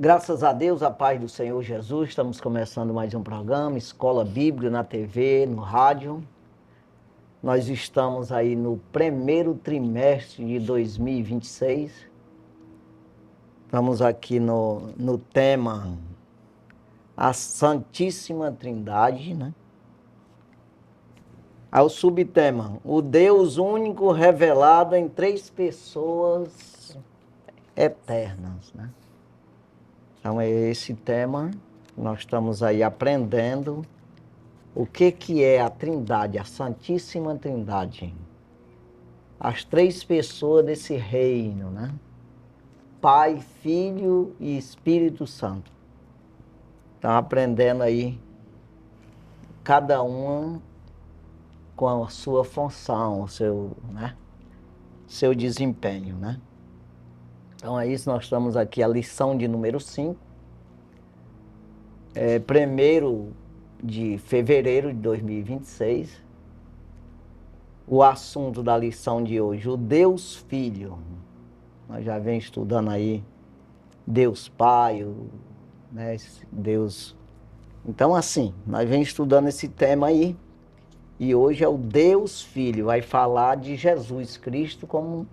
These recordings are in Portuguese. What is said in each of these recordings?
Graças a Deus, a paz do Senhor Jesus, estamos começando mais um programa, Escola Bíblica na TV, no rádio. Nós estamos aí no primeiro trimestre de 2026. Estamos aqui no tema A Santíssima Trindade, né? Ao subtema, o Deus único revelado em três pessoas eternas, né? Então é esse tema, nós estamos aí aprendendo o que é a Trindade, a Santíssima Trindade. As três pessoas desse reino, né? Pai, Filho e Espírito Santo. Estão aprendendo aí, cada uma com a sua função, o seu desempenho, né? Então é isso, nós estamos aqui, a lição de número 5. 1º de fevereiro de 2026. O assunto da lição de hoje, o Deus Filho. Nós já vem estudando aí Deus Pai, né, Deus... Então assim, nós vem estudando esse tema aí. E hoje é o Deus Filho, vai falar de Jesus Cristo como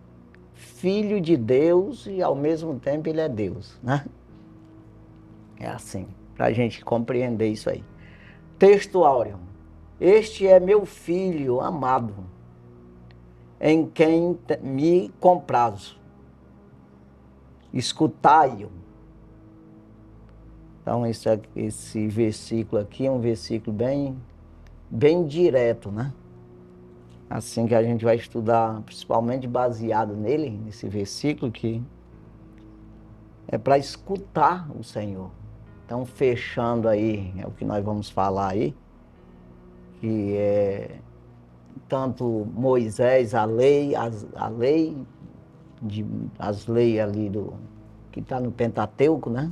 Filho de Deus e ao mesmo tempo ele é Deus, né? É assim, para a gente compreender isso aí. Texto áureo. Este é meu filho amado, em quem me comprazo. Escutai-o. Então esse versículo aqui é um versículo bem direto, né? Assim que a gente vai estudar, principalmente baseado nele, nesse versículo, que é para escutar o Senhor. Então, fechando aí, é o que nós vamos falar aí, que é tanto Moisés, as leis ali que está no Pentateuco, né?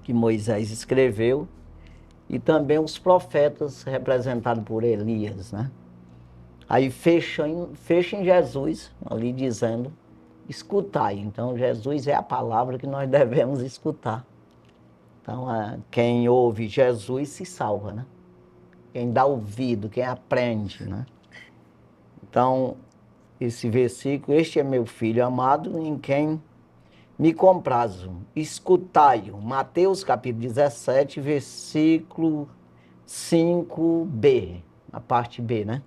Que Moisés escreveu, e também os profetas representados por Elias, né? Aí fecha em Jesus, ali dizendo, escutai. Então, Jesus é a palavra que nós devemos escutar. Então, quem ouve Jesus se salva, né? Quem dá ouvido, quem aprende, né? Então, esse versículo, este é meu filho amado, em quem me comprazo. Escutai-o. Mateus capítulo 17, versículo 5b, a parte B, né?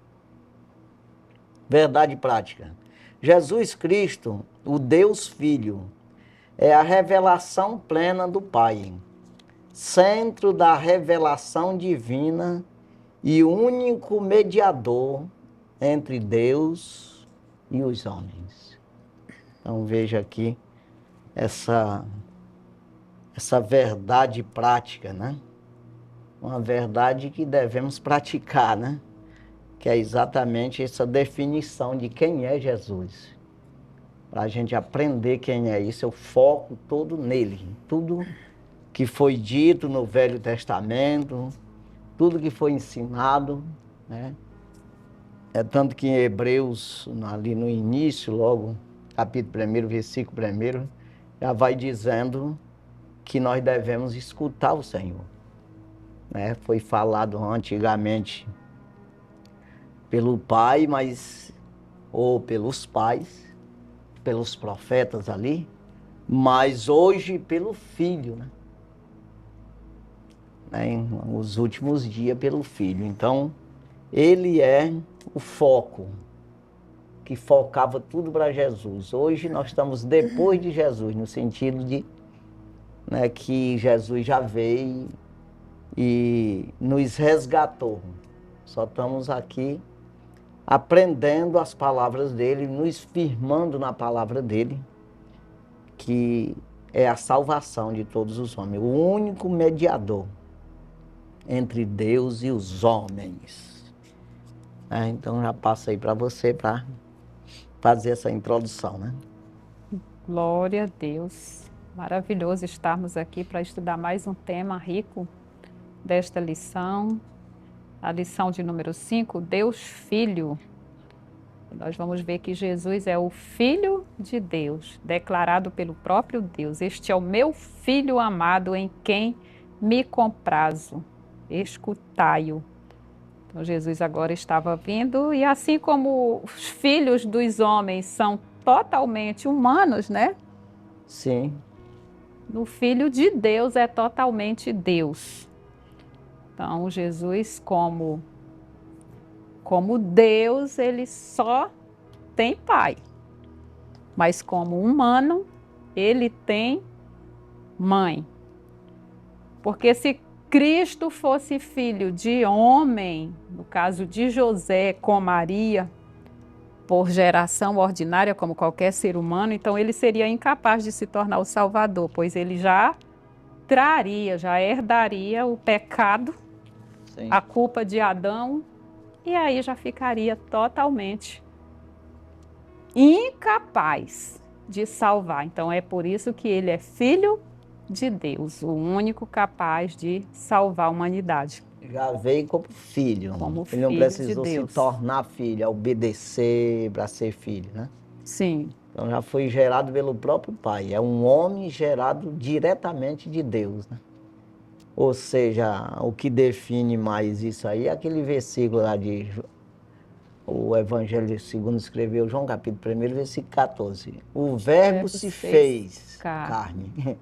Verdade prática. Jesus Cristo, o Deus Filho, é a revelação plena do Pai, centro da revelação divina e único mediador entre Deus e os homens. Então veja aqui essa verdade prática, né? Uma verdade que devemos praticar, né? Que é exatamente essa definição de quem é Jesus. Para a gente aprender quem é isso, eu foco todo nele. Tudo que foi dito no Velho Testamento, tudo que foi ensinado, né? É tanto que em Hebreus, ali no início, logo, capítulo 1, versículo 1, já vai dizendo que nós devemos escutar o Senhor, né? Foi falado antigamente pelo Pai, ou pelos pais, pelos profetas ali, mas hoje pelo Filho, né? Nos últimos dias pelo Filho. Então, ele é o foco, que focava tudo para Jesus. Hoje nós estamos depois de Jesus, no sentido de, né, que Jesus já veio e nos resgatou. Só estamos aqui aprendendo as palavras dele, nos firmando na palavra dele, que é a salvação de todos os homens, o único mediador entre Deus e os homens. Então já passo aí para você para fazer essa introdução, né? Glória a Deus. Maravilhoso estarmos aqui para estudar mais um tema rico desta lição. A lição de número 5, Deus Filho. Nós vamos ver que Jesus é o Filho de Deus, declarado pelo próprio Deus. Este é o meu Filho amado em quem me comprazo. Escutai-o. Então Jesus agora estava vindo e assim como os filhos dos homens são totalmente humanos, né? Sim. O Filho de Deus é totalmente Deus. Então Jesus como Deus, ele só tem pai. Mas como humano, ele tem mãe. Porque se Cristo fosse filho de homem, no caso de José com Maria, por geração ordinária, como qualquer ser humano, então ele seria incapaz de se tornar o Salvador, pois ele já traria, já herdaria o pecado, Sim. a culpa de Adão, e aí já ficaria totalmente incapaz de salvar. Então é por isso que ele é filho de Deus, o único capaz de salvar a humanidade. Já veio como filho. Como Ele não filho precisou de se Deus. tornar filho, obedecer para ser filho, né? Sim. Então já foi gerado pelo próprio Pai. É um homem gerado diretamente de Deus, né? Ou seja, o que define mais isso aí é aquele versículo lá de o Evangelho segundo escreveu João, capítulo 1, versículo 14. O verbo se fez carne.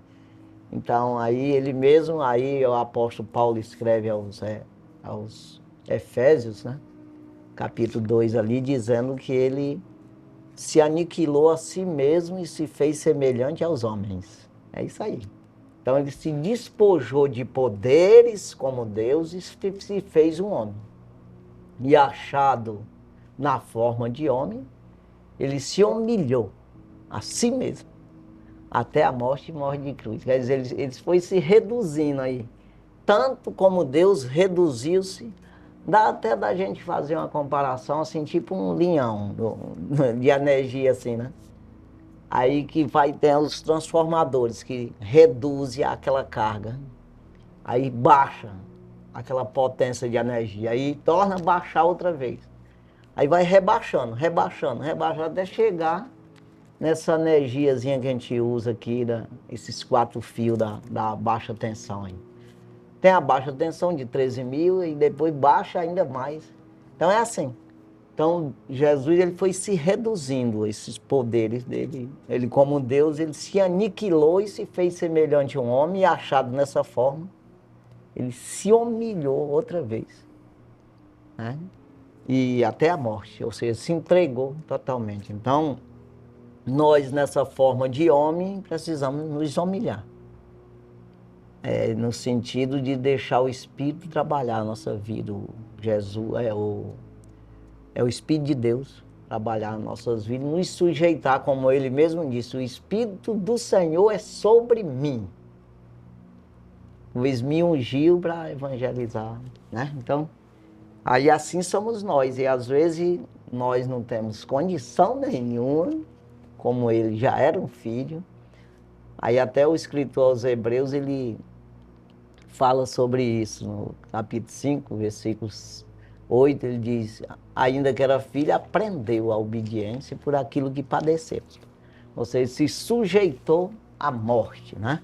Então, aí ele mesmo, aí o apóstolo Paulo escreve aos Efésios, né? Capítulo 2 ali, dizendo que ele se aniquilou a si mesmo e se fez semelhante aos homens. É isso aí. Então, ele se despojou de poderes como Deus e se fez um homem. E achado na forma de homem, ele se humilhou a si mesmo, até a morte e morte de cruz. Quer dizer, ele foi se reduzindo aí. Tanto como Deus reduziu-se, dá até da gente fazer uma comparação assim, tipo um linhão de energia assim, né? Aí que vai ter os transformadores que reduzem aquela carga, aí baixa aquela potência de energia, aí torna a baixar outra vez. Aí vai rebaixando, rebaixando, rebaixando, até chegar nessa energiazinha que a gente usa aqui, esses 4 fios da baixa tensão aí. Tem a baixa tensão de 13.000 e depois baixa ainda mais. Então é assim. Então Jesus ele foi se reduzindo esses poderes dele. Ele como Deus, ele se aniquilou e se fez semelhante a um homem e achado nessa forma, ele se humilhou outra vez, né? E até a morte, ou seja, se entregou totalmente. Então, nós nessa forma de homem precisamos nos humilhar. No sentido de deixar o Espírito trabalhar a nossa vida. Jesus é o Espírito de Deus trabalhar nas nossas vidas, nos sujeitar, como ele mesmo disse, o Espírito do Senhor é sobre mim. Pois me ungiu para evangelizar, né? Então, aí assim somos nós, e às vezes nós não temos condição nenhuma, como ele já era um filho. Aí até o escritor aos Hebreus, ele fala sobre isso, no capítulo 5, versículos 8, ele diz, ainda que era filho, aprendeu a obediência por aquilo que padeceu. Ou seja, se sujeitou à morte, né?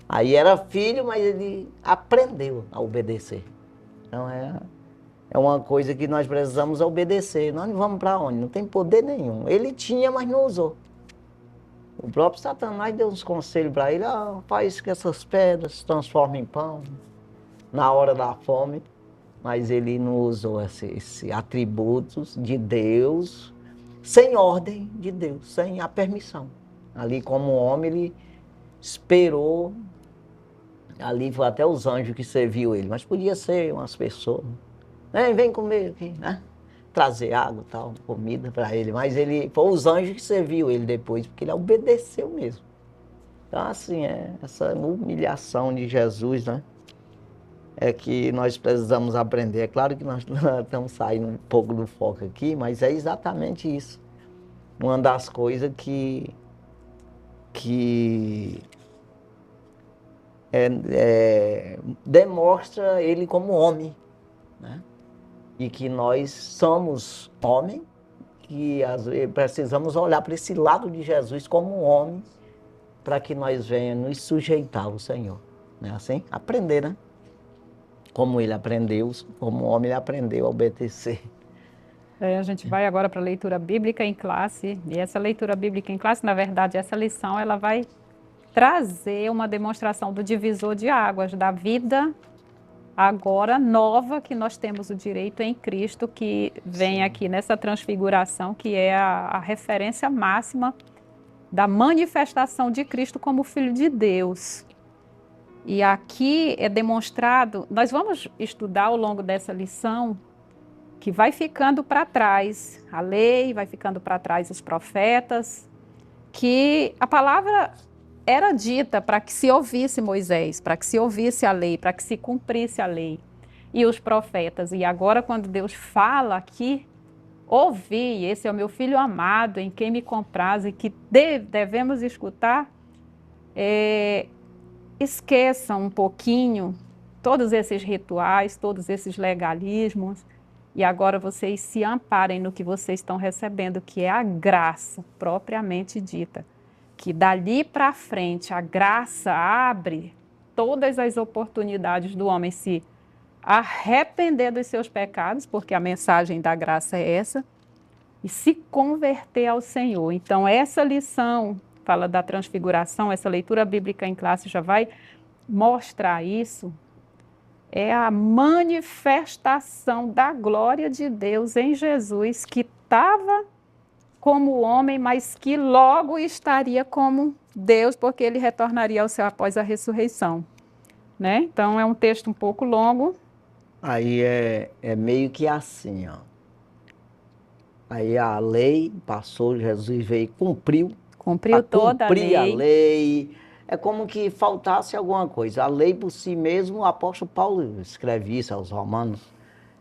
Aí era filho, mas ele aprendeu a obedecer. Então é uma coisa que nós precisamos obedecer. Nós não vamos para onde? Não tem poder nenhum. Ele tinha, mas não usou. O próprio Satanás deu uns conselhos para ele, faz que essas pedras se transformem em pão na hora da fome, mas ele não usou esses atributos de Deus sem ordem de Deus, sem a permissão. Ali como homem ele esperou, ali foi até os anjos que serviu ele, mas podia ser umas pessoas, vem comer aqui, né? Trazer água, tal, comida para ele, mas foi os anjos que serviu ele depois, porque ele obedeceu mesmo. Então, assim, essa humilhação de Jesus, né? É que nós precisamos aprender. É claro que nós estamos saindo um pouco do foco aqui, mas é exatamente isso. Uma das coisas que demonstra ele como homem, né? E que nós somos homem, que precisamos olhar para esse lado de Jesus como um homem, para que nós venhamos nos sujeitar ao Senhor. Não é assim? Aprender, né? Como ele aprendeu, como homem ele aprendeu a obedecer. A gente vai agora para a leitura bíblica em classe, e essa leitura bíblica em classe, na verdade, essa lição, ela vai trazer uma demonstração do divisor de águas, da vida agora nova que nós temos o direito em Cristo, que vem aqui nessa transfiguração, que é a referência máxima da manifestação de Cristo como Filho de Deus. E aqui é demonstrado, nós vamos estudar ao longo dessa lição, que vai ficando para trás a lei, vai ficando para trás os profetas, que a palavra era dita para que se ouvisse Moisés, para que se ouvisse a lei, para que se cumprisse a lei e os profetas. E agora, quando Deus fala aqui, ouvi, esse é o meu filho amado, em quem me compraz, e que devemos escutar, esqueçam um pouquinho todos esses rituais, todos esses legalismos, e agora vocês se amparem no que vocês estão recebendo, que é a graça propriamente dita. Que dali para frente a graça abre todas as oportunidades do homem se arrepender dos seus pecados, porque a mensagem da graça é essa, e se converter ao Senhor. Então essa lição fala da transfiguração, essa leitura bíblica em classe já vai mostrar isso. É a manifestação da glória de Deus em Jesus, que estava como homem, mas que logo estaria como Deus, porque ele retornaria ao céu após a ressurreição. Né? Então é um texto um pouco longo. Aí é meio que assim, ó. Aí a lei passou, Jesus veio e cumpriu toda a lei. A lei. É como que faltasse alguma coisa. A lei por si mesmo, o apóstolo Paulo escreve isso aos Romanos,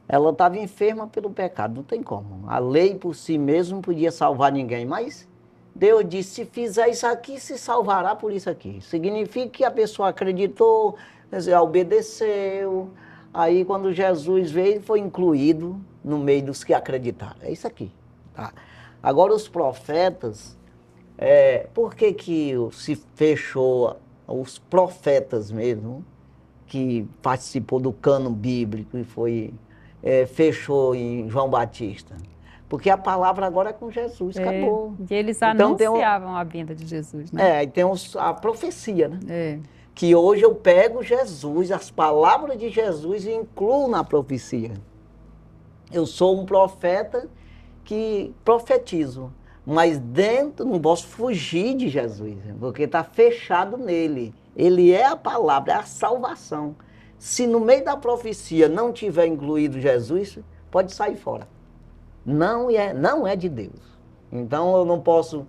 ela estava enferma pelo pecado, não tem como. A lei por si mesmo não podia salvar ninguém, mas Deus disse, se fizer isso aqui, se salvará por isso aqui. Significa que a pessoa acreditou, quer dizer, obedeceu. Aí quando Jesus veio, foi incluído no meio dos que acreditaram. É isso aqui. Tá? Agora os profetas, por que se fechou os profetas mesmo, que participou do cano bíblico e foi... fechou em João Batista? Porque a palavra agora é com Jesus, acabou. E eles então, anunciavam a vinda de Jesus, né? E tem a profecia, né? Que hoje eu pego Jesus, as palavras de Jesus e incluo na profecia. Eu sou um profeta que profetizo, mas dentro não posso fugir de Jesus, porque está fechado nele. Ele é a palavra, é a salvação. Se no meio da profecia não tiver incluído Jesus, pode sair fora. Não é de Deus. Então eu não posso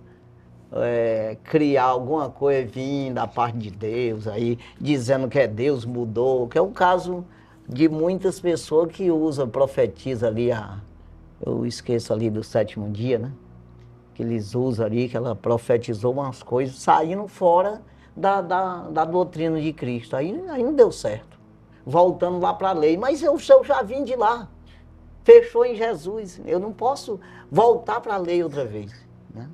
criar alguma coisa vindo da parte de Deus, aí dizendo que Deus mudou, que é o caso de muitas pessoas que usam, profetiza ali, eu esqueço ali do 7º dia, né? Que eles usam ali, que ela profetizou umas coisas saindo fora da doutrina de Cristo. Aí não deu certo. Voltando lá para a lei, mas eu já vim de lá, fechou em Jesus, eu não posso voltar para a lei outra vez, né?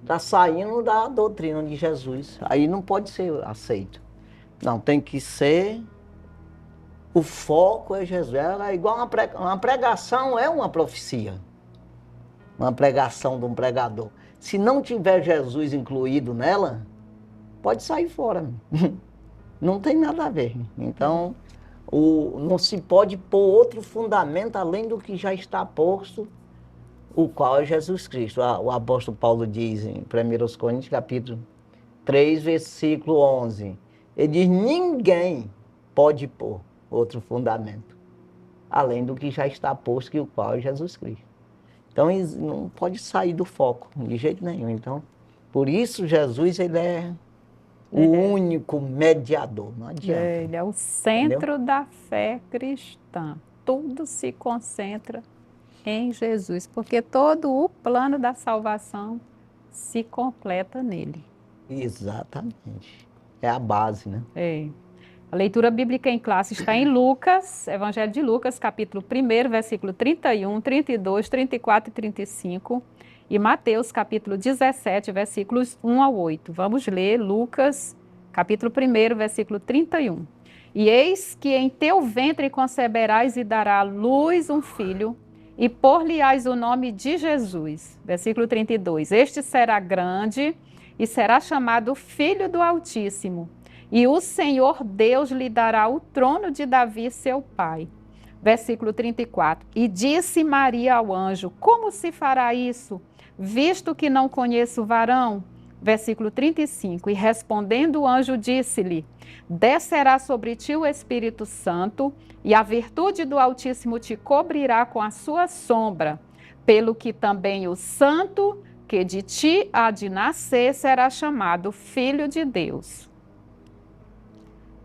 Está saindo da doutrina de Jesus, aí não pode ser aceito. Não, tem que ser, o foco é Jesus. É igual uma pregação, é uma profecia, uma pregação de um pregador. Se não tiver Jesus incluído nela, pode sair fora. Não tem nada a ver. Então, não se pode pôr outro fundamento além do que já está posto, o qual é Jesus Cristo. O apóstolo Paulo diz em 1 Coríntios, capítulo 3, versículo 11. Ele diz, ninguém pode pôr outro fundamento, além do que já está posto, que o qual é Jesus Cristo. Então, não pode sair do foco, de jeito nenhum. Então, por isso Jesus, ele é o único mediador, não adianta. Ele é o centro da fé cristã. Tudo se concentra em Jesus, porque todo o plano da salvação se completa nele. Exatamente. É a base, né? A leitura bíblica em classe está em Lucas, Evangelho de Lucas, capítulo 1, versículo 31, 32, 34 e 35, e Mateus, capítulo 17, versículos 1 ao 8. Vamos ler Lucas, capítulo 1, versículo 31. E eis que em teu ventre conceberás e dará à luz um filho, e por-lhe-ás o nome de Jesus. Versículo 32. Este será grande e será chamado Filho do Altíssimo. E o Senhor Deus lhe dará o trono de Davi, seu pai. Versículo 34. E disse Maria ao anjo: como se fará isso, visto que não conheço varão? Versículo 35. E respondendo o anjo, disse-lhe: descerá sobre ti o Espírito Santo, e a virtude do Altíssimo te cobrirá com a sua sombra, pelo que também o santo que de ti há de nascer será chamado Filho de Deus.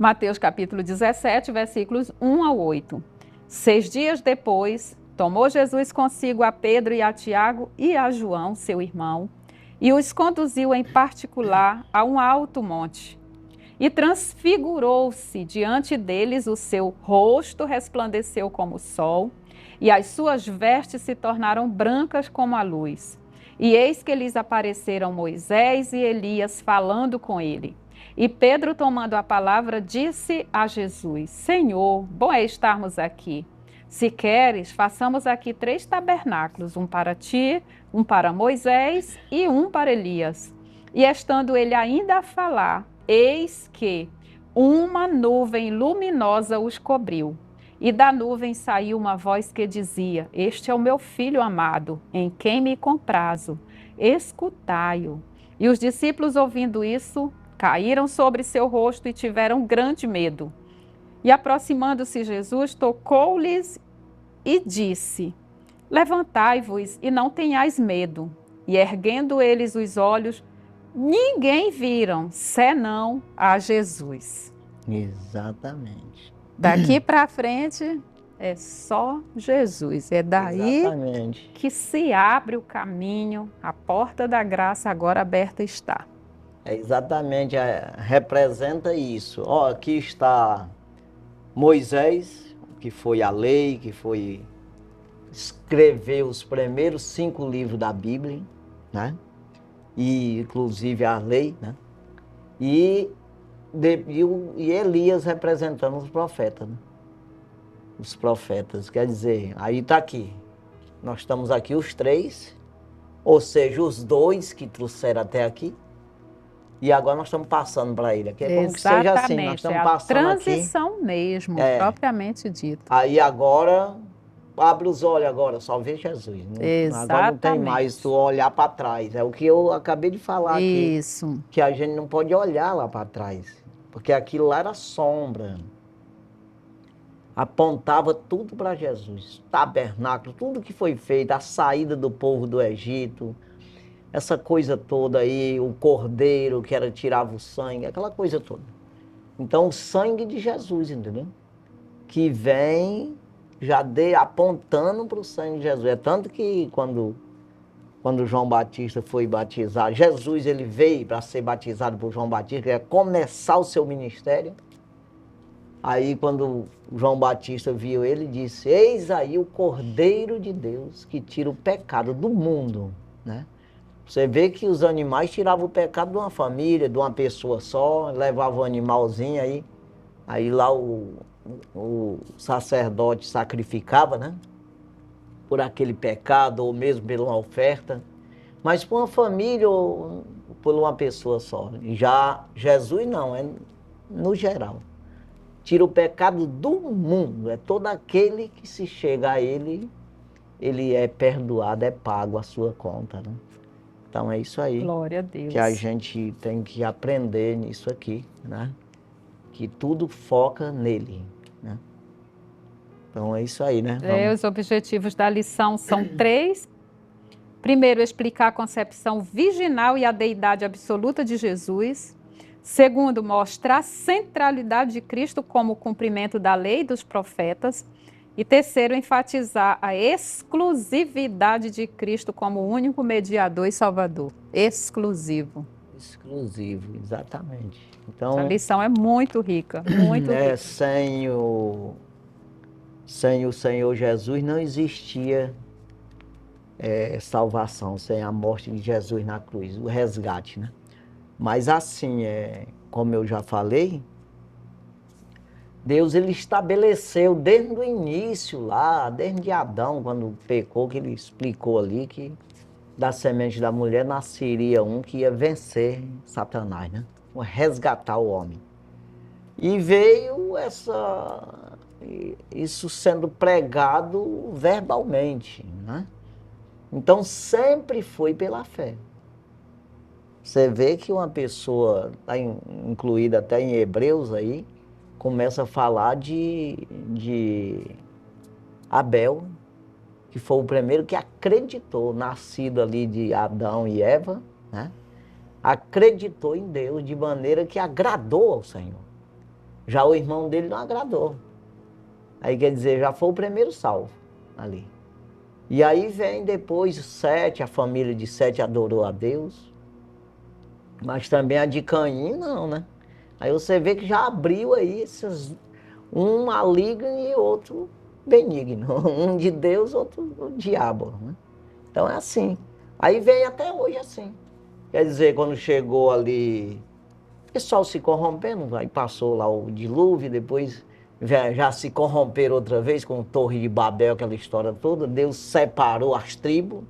Mateus capítulo 17, versículos 1 ao 8. 6 dias depois, tomou Jesus consigo a Pedro e a Tiago e a João, seu irmão, e os conduziu em particular a um alto monte. E transfigurou-se diante deles, o seu rosto resplandeceu como o sol, e as suas vestes se tornaram brancas como a luz. E eis que lhes apareceram Moisés e Elias falando com ele. E Pedro, tomando a palavra, disse a Jesus: Senhor, bom é estarmos aqui. Se queres, façamos aqui 3 tabernáculos, um para ti, um para Moisés e um para Elias. E estando ele ainda a falar, eis que uma nuvem luminosa os cobriu. E da nuvem saiu uma voz que dizia: este é o meu filho amado, em quem me comprazo. Escutai-o. E os discípulos, ouvindo isso, caíram sobre seu rosto e tiveram grande medo. E aproximando-se Jesus, tocou-lhes e disse: levantai-vos e não tenhais medo. E erguendo eles os olhos, ninguém viram, senão a Jesus. Exatamente. Daqui para frente é só Jesus. É daí Exatamente. que se abre o caminho, a porta da graça agora aberta está. Exatamente, representa isso. Ó, aqui está Moisés, que foi a lei, que foi escrever os primeiros 5 livros da Bíblia, né? E inclusive a lei, né? E Elias representando os profetas, né? Os profetas, quer dizer, aí está aqui. Nós estamos aqui os 3, ou seja, os 2 que trouxeram até aqui. E agora nós estamos passando para ele. Aqui é como que seja assim, nós estamos passando aqui. É a transição mesmo, propriamente dito. Aí agora, abre os olhos agora, só vê Jesus. Agora não tem mais tu olhar para trás. É o que eu acabei de falar aqui. Isso. Que a gente não pode olhar lá para trás. Porque aquilo lá era sombra. Apontava tudo para Jesus. Tabernáculo, tudo que foi feito, a saída do povo do Egito. Essa coisa toda aí, o cordeiro que tirava o sangue, aquela coisa toda. Então, o sangue de Jesus, entendeu? Que vem já apontando para o sangue de Jesus. É tanto que quando João Batista foi batizado, Jesus ele veio para ser batizado por João Batista, que é começar o seu ministério. Aí, quando João Batista viu ele, disse: eis aí o Cordeiro de Deus que tira o pecado do mundo, né? Você vê que os animais tiravam o pecado de uma família, de uma pessoa só, levavam o animalzinho aí lá o sacerdote sacrificava, né? Por aquele pecado, ou mesmo por uma oferta. Mas por uma família ou por uma pessoa só. Já Jesus não, é no geral. Tira o pecado do mundo. É todo aquele que se chega a ele é perdoado, é pago a sua conta, né? Então é isso aí. Glória a Deus. Que a gente tem que aprender nisso aqui, né? Que tudo foca nele, né? Então é isso aí, né? Os objetivos da lição são 3. Primeiro, explicar a concepção virginal e a deidade absoluta de Jesus. Segundo, mostrar a centralidade de Cristo como o cumprimento da lei e dos profetas. E terceiro, enfatizar a exclusividade de Cristo como o único mediador e salvador. Exclusivo. Exclusivo, exatamente. Essa Então, lição é muito rica, muito rica. sem o Senhor Jesus não existia salvação, sem a morte de Jesus na cruz, o resgate, né? Mas assim, como eu já falei, Deus ele estabeleceu desde o início lá, desde Adão, quando pecou, que ele explicou ali que da semente da mulher nasceria um que ia vencer Satanás, né? Resgatar o homem. E veio isso sendo pregado verbalmente, né? Então sempre foi pela fé. Você vê que uma pessoa, está incluída até em Hebreus aí, começa a falar de Abel, que foi o primeiro que acreditou, nascido ali de Adão e Eva, né? Acreditou em Deus de maneira que agradou ao Senhor. Já o irmão dele não agradou. Aí quer dizer, já foi o primeiro salvo ali. E aí vem depois Sete, a família de Sete adorou a Deus, mas também a de Caim não, né? Aí você vê que já abriu aí um maligno e outro benigno. Um de Deus, outro do diabo, né? Então é assim. Aí vem até hoje assim. Quer dizer, quando chegou ali, o pessoal se corrompendo, aí passou lá o dilúvio, depois já se corromperam outra vez com a Torre de Babel, aquela história toda. Deus separou as tribos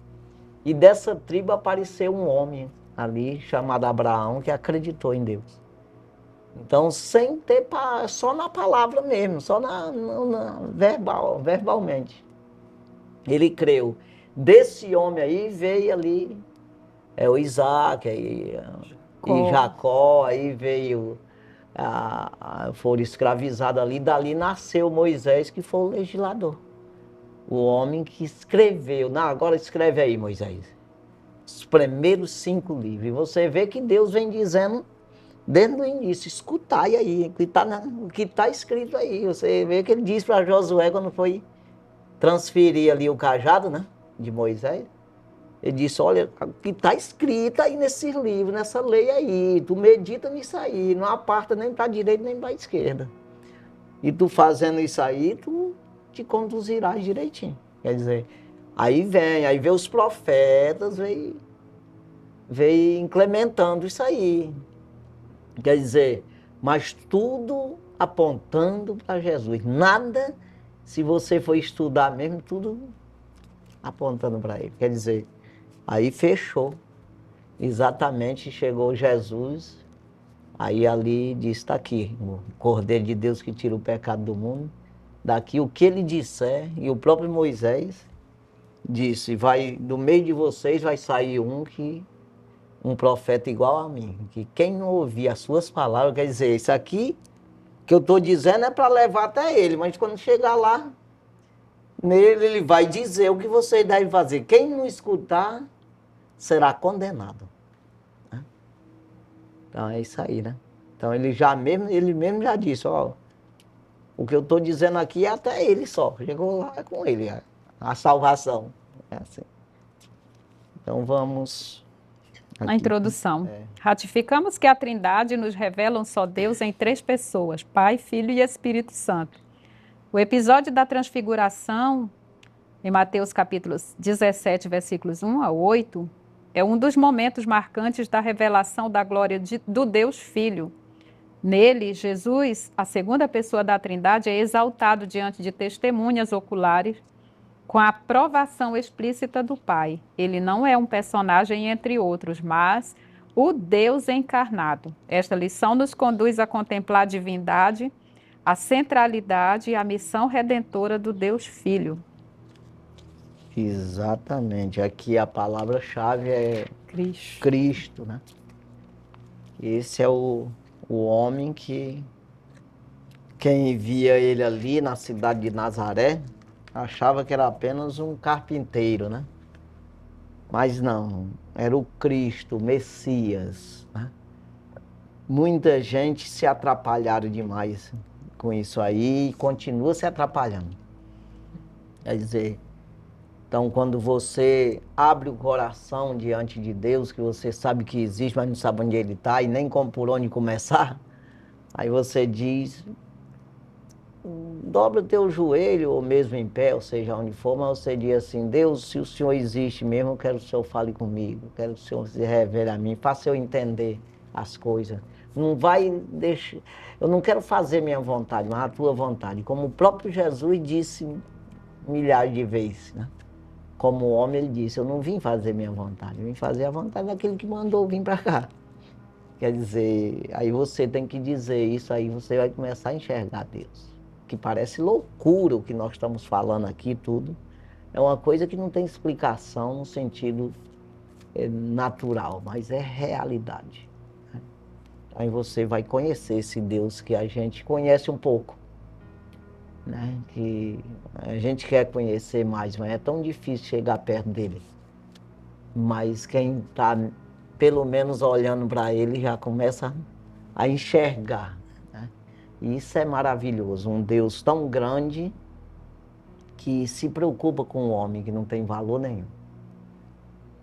e dessa tribo apareceu um homem ali chamado Abraão que acreditou em Deus. Então, sem ter, só na palavra mesmo, só verbalmente. Ele creu. Desse homem aí veio ali o Isaac, e Jacó, aí veio, foram escravizados ali, dali nasceu Moisés, que foi o legislador. O homem que escreveu. Não, agora escreve aí, Moisés. Os primeiros 5 livros. E você vê que Deus vem dizendo desde o início, escutai aí, o que está escrito aí. Você vê que ele disse para Josué quando foi transferir ali o cajado, né, de Moisés. Ele disse, olha, o que está escrito aí nesses livros, nessa lei aí, tu medita nisso aí, não aparta nem para a direita nem para a esquerda. E tu fazendo isso aí, tu te conduzirás direitinho. Quer dizer, aí vem os profetas, veio implementando isso aí. Quer dizer, mas tudo apontando para Jesus. Nada, se você for estudar mesmo, tudo apontando para ele. Quer dizer, aí fechou. Exatamente, chegou Jesus, aí ali disse, está aqui, o Cordeiro de Deus que tira o pecado do mundo. Daqui o que ele disser, e o próprio Moisés disse, do meio de vocês vai sair um profeta igual a mim, que quem não ouvir as suas palavras, quer dizer, isso aqui que eu estou dizendo é para levar até ele, mas quando chegar lá, nele ele vai dizer o que vocês devem fazer. Quem não escutar, será condenado. Né? Então é isso aí, né? Então ele mesmo já disse, ó, o que eu estou dizendo aqui é até ele só, chegou lá com ele, a salvação. É assim. Então vamos... Na introdução. Ratificamos que a Trindade nos revela um só Deus em 3 pessoas, Pai, Filho e Espírito Santo. O episódio da transfiguração, em Mateus capítulo 17, versículos 1 a 8, é um dos momentos marcantes da revelação da glória do Deus Filho. Nele, Jesus, a segunda pessoa da Trindade, é exaltado diante de testemunhas oculares, com a aprovação explícita do Pai. Ele não é um personagem entre outros, mas o Deus encarnado. Esta lição nos conduz a contemplar a divindade, a centralidade e a missão redentora do Deus Filho. Exatamente. Aqui a palavra-chave é Cristo, né? Esse é o homem que quem via ele ali na cidade de Nazaré achava que era apenas um carpinteiro, né? Mas não, era o Cristo, o Messias, né? Muita gente se atrapalharam demais com isso aí e continua se atrapalhando. Quer dizer, Então, quando você abre o coração diante de Deus, que você sabe que existe, mas não sabe onde Ele está e nem como por onde começar, aí você diz, dobra o teu joelho, ou mesmo em pé, ou seja, onde for, mas você diz assim, Deus, se o Senhor existe mesmo, eu quero que o Senhor fale comigo, eu quero que o Senhor se revele a mim, faça eu entender as coisas. Não vai deixar, eu não quero fazer minha vontade, mas a tua vontade. Como o próprio Jesus disse milhares de vezes, né? Como homem, ele disse, eu não vim fazer minha vontade, eu vim fazer a vontade daquele que mandou vir para cá. Quer dizer, aí você tem que dizer isso, aí você vai começar a enxergar Deus. Que parece loucura o que nós estamos falando aqui, tudo. É uma coisa que não tem explicação no sentido natural, mas é realidade. Aí você vai conhecer esse Deus que a gente conhece um pouco, né? Que a gente quer conhecer mais, mas é tão difícil chegar perto dele. Mas quem está, pelo menos, olhando para ele, já começa a enxergar, né? E isso é maravilhoso, um Deus tão grande que se preocupa com o homem, que não tem valor nenhum.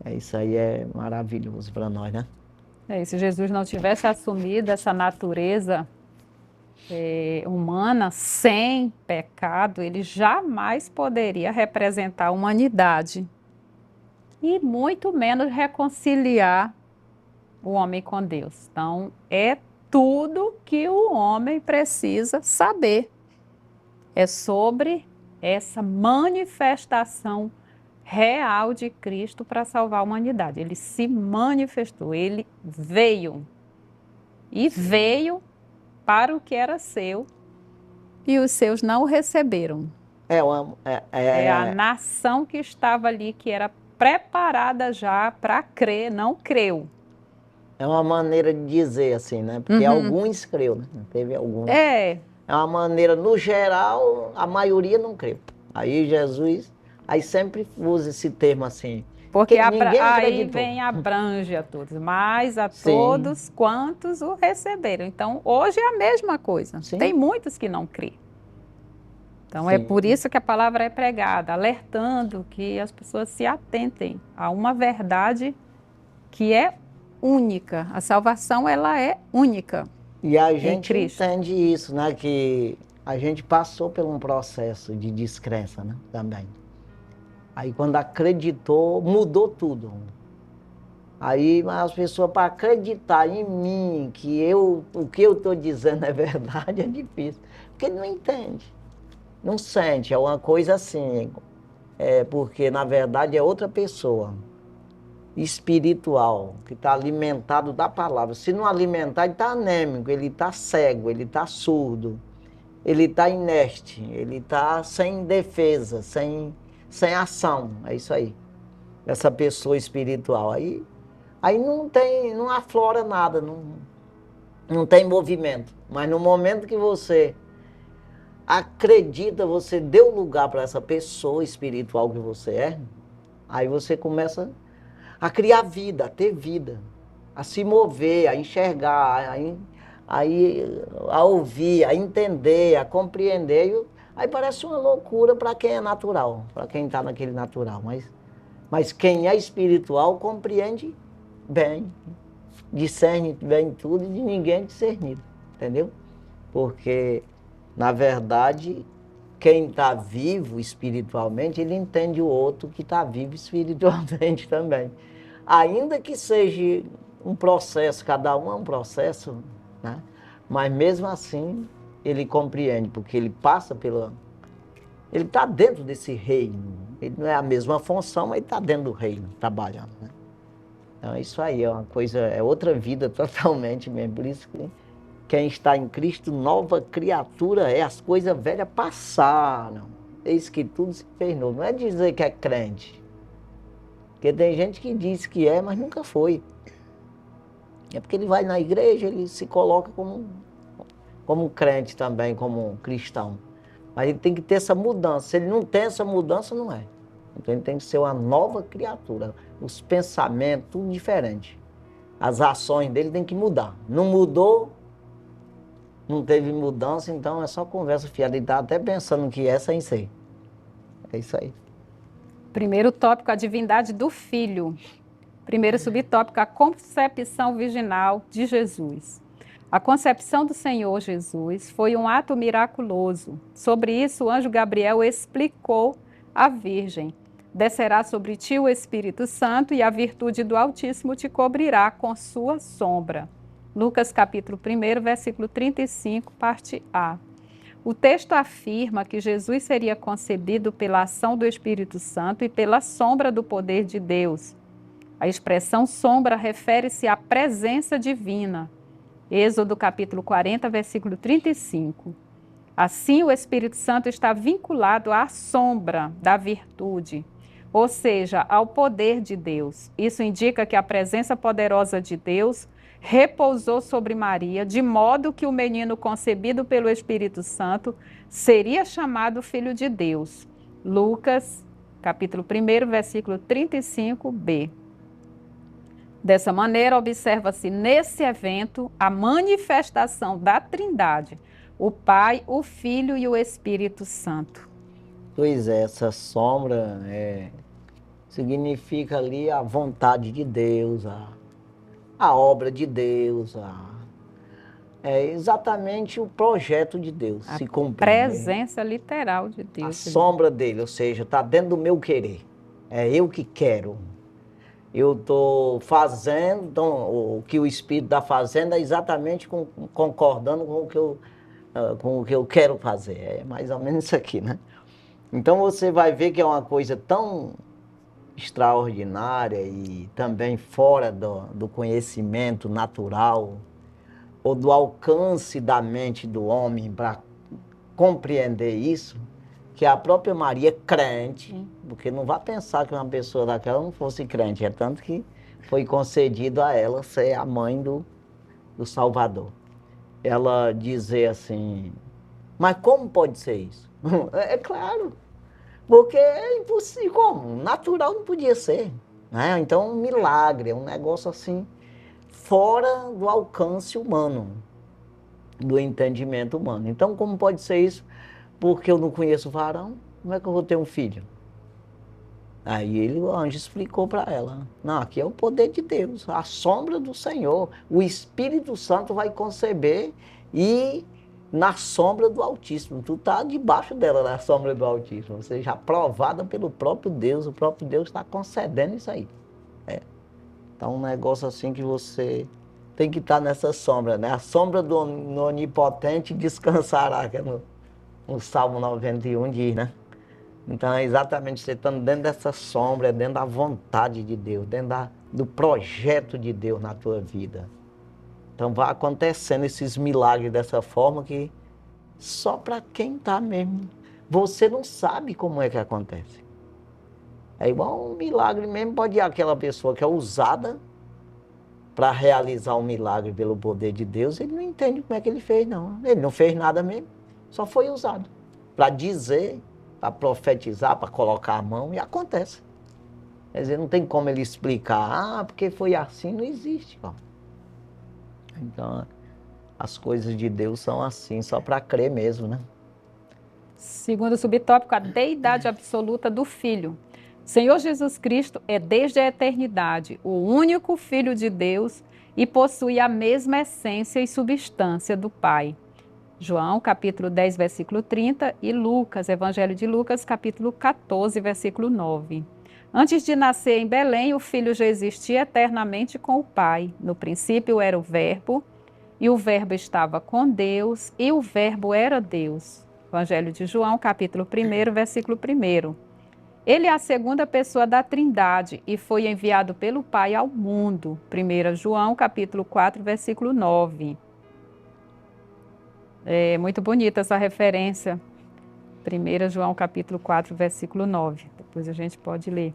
Isso aí é maravilhoso para nós, né? E se Jesus não tivesse assumido essa natureza humana sem pecado, ele jamais poderia representar a humanidade e muito menos reconciliar o homem com Deus. Então, é tudo que o homem precisa saber. É sobre essa manifestação real de Cristo para salvar a humanidade. Ele se manifestou, ele veio. E veio para o que era seu, e os seus não o receberam. É a nação que estava ali, que era preparada já para crer, não creu. É uma maneira de dizer assim, né? Porque alguns creu, né? Teve alguns. É uma maneira, no geral, a maioria não creu. Aí Jesus, aí sempre usa esse termo assim. Porque aí vem abrange a todos, mas a todos quantos o receberam. Então, hoje é a mesma coisa. Sim. Tem muitos que não crêem. Então, é por isso que a palavra é pregada, alertando que as pessoas se atentem a uma verdade que é única. A salvação, ela é única. E a gente entende isso, né? Que a gente passou por um processo de descrença, né? Também. Aí quando acreditou, mudou tudo. Aí as pessoas, para acreditar em mim, que o que eu estou dizendo é verdade, é difícil. Porque não entende, não sente, é uma coisa assim. Porque na verdade é outra pessoa, espiritual, que está alimentado da palavra. Se não alimentar, ele está anêmico, ele está cego, ele está surdo, ele está inerte, ele está sem defesa, sem ação, é isso aí. Essa pessoa espiritual. Aí não aflora nada, não tem movimento. Mas no momento que você acredita, você deu lugar para essa pessoa espiritual que você é, aí você começa a criar vida, a ter vida, a se mover, a enxergar, a ouvir, a entender, a compreender. Aí parece uma loucura para quem é natural, para quem está naquele natural. Mas quem é espiritual compreende bem, discerne bem tudo e de ninguém é discernido, entendeu? Porque, na verdade, quem está vivo espiritualmente, ele entende o outro que está vivo espiritualmente também. Ainda que seja um processo, cada um é um processo, né? Mas mesmo assim, ele compreende, porque ele passa pela... Ele está dentro desse reino. Ele não é a mesma função, mas ele está dentro do reino, trabalhando, né? Então, isso aí é uma coisa, é outra vida totalmente mesmo. Por isso que quem está em Cristo, nova criatura é. As coisas velhas passaram. Eis que tudo se fez novo. Não é dizer que é crente. Porque tem gente que diz que é, mas nunca foi. É porque ele vai na igreja, ele se coloca como crente também, como cristão. Mas ele tem que ter essa mudança. Se ele não tem essa mudança, não é. Então ele tem que ser uma nova criatura. Os pensamentos, tudo diferente. As ações dele tem que mudar. Não mudou, não teve mudança, então é só conversa fiada. Ele está até pensando que essa é em si. É isso aí. Primeiro tópico, a divindade do Filho. Primeiro subtópico, a concepção virginal de Jesus. A concepção do Senhor Jesus foi um ato miraculoso. Sobre isso, o anjo Gabriel explicou à Virgem: descerá sobre ti o Espírito Santo e a virtude do Altíssimo te cobrirá com sua sombra. Lucas capítulo 1, versículo 35, parte A. O texto afirma que Jesus seria concebido pela ação do Espírito Santo e pela sombra do poder de Deus. A expressão sombra refere-se à presença divina. Êxodo capítulo 40, versículo 35. Assim, o Espírito Santo está vinculado à sombra da virtude, ou seja, ao poder de Deus. Isso indica que a presença poderosa de Deus repousou sobre Maria, de modo que o menino concebido pelo Espírito Santo seria chamado Filho de Deus. Lucas capítulo 1, versículo 35b. Dessa maneira, observa-se nesse evento a manifestação da Trindade, o Pai, o Filho e o Espírito Santo. Pois é, essa sombra significa ali a vontade de Deus, a obra de Deus, é exatamente o projeto de Deus se cumprir. Presença literal de Deus. A sombra dele, ou seja, está dentro do meu querer. É eu que quero. Eu estou fazendo, então, o que o Espírito está fazendo é exatamente concordando com o que eu quero fazer. É mais ou menos isso aqui, né? Então você vai ver que é uma coisa tão extraordinária e também fora do conhecimento natural ou do alcance da mente do homem para compreender isso, que a própria Maria, crente, porque não vai pensar que uma pessoa daquela não fosse crente, é tanto que foi concedido a ela ser a mãe do Salvador. Ela dizer assim, mas como pode ser isso? É claro, porque é impossível, como? Natural não podia ser, né? Então um milagre, um negócio assim, fora do alcance humano, do entendimento humano. Então como pode ser isso? Porque eu não conheço varão, como é que eu vou ter um filho? Aí o anjo explicou para ela, não, aqui é o poder de Deus, a sombra do Senhor, o Espírito Santo vai conceber e na sombra do Altíssimo, tu está debaixo dela, na sombra do Altíssimo, ou seja, aprovada pelo próprio Deus, o próprio Deus está concedendo isso aí. Então um negócio assim que você tem que estar nessa sombra, né? A sombra do Onipotente descansará, que é no Salmo 91 diz, né? Então é exatamente você estando dentro dessa sombra, dentro da vontade de Deus, dentro do projeto de Deus na tua vida. Então vai acontecendo esses milagres dessa forma que só para quem está mesmo. Você não sabe como é que acontece. É igual um milagre mesmo, pode ir aquela pessoa que é usada para realizar um milagre pelo poder de Deus, ele não entende como é que ele fez, não. Ele não fez nada mesmo, só foi usado para dizer, para profetizar, para colocar a mão e acontece. Quer dizer, não tem como ele explicar, porque foi assim, não existe. Ó. Então, as coisas de Deus são assim, só para crer mesmo, né? Segundo subtópico, a deidade absoluta do Filho. Senhor Jesus Cristo é desde a eternidade o único Filho de Deus e possui a mesma essência e substância do Pai. João, capítulo 10, versículo 30 e Lucas, Evangelho de Lucas, capítulo 14, versículo 9. Antes de nascer em Belém, o Filho já existia eternamente com o Pai. No princípio era o Verbo, e o Verbo estava com Deus, e o Verbo era Deus. Evangelho de João, capítulo 1, versículo 1. Ele é a segunda pessoa da Trindade e foi enviado pelo Pai ao mundo. 1 João, capítulo 4, versículo 9. É muito bonita essa referência. 1 João, capítulo 4, versículo 9. Depois a gente pode ler.